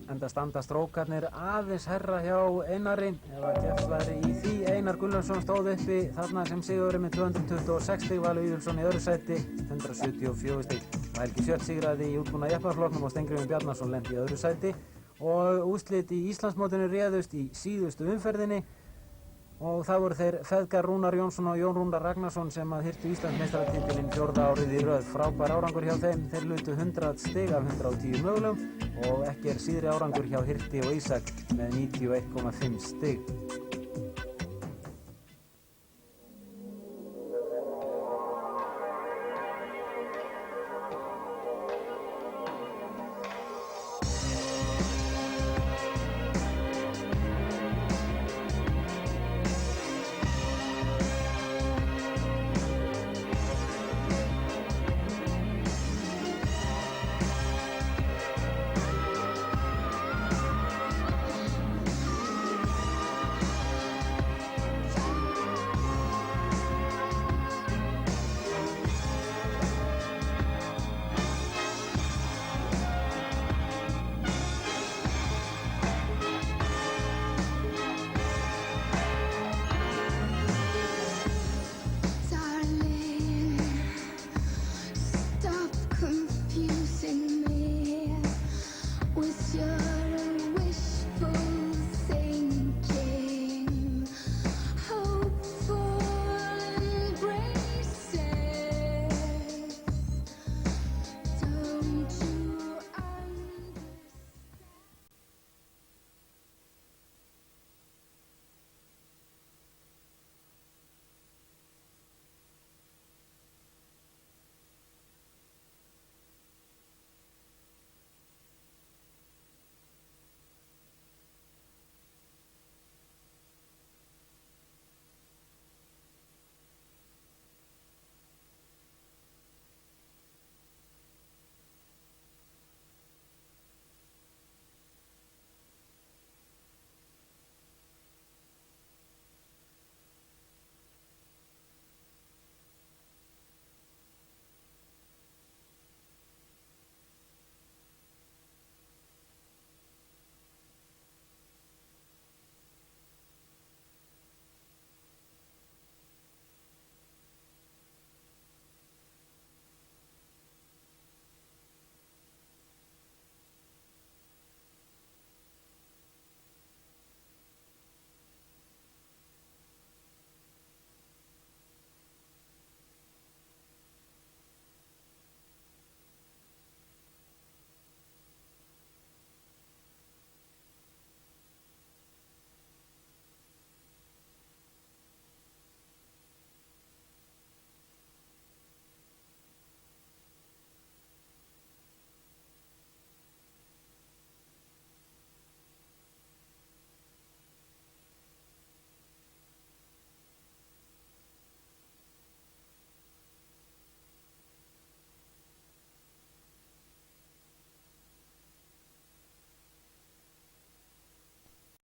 Enda standa strókarnir aðeins herra hjá Einari, ef að keppt væri í því. Einar Gunnlaugsson stóð uppi þarna sem sigurvegari með 226 stig, Valur Vífilsson í öðru sæti 174 stig. Helgi Sjött sigraði í útbúna jeppaflokknum og Steingrímur Bjarnason lenti í öðru sæti. Og úrslit í Íslandsmótinu réðust í síðustu umferðinni og það voru þeir feðgar Rúnar Jónsson og Jón Rúnar Ragnarsson sem hirtu Íslandsmeistaratitilinn 4. árið í röð. Frábær árangur hjá þeim, þeir hlutu 100 stig af 110 mögulegum og ekki síðri árangur hjá Hirti og Ísak með 91,5 stig.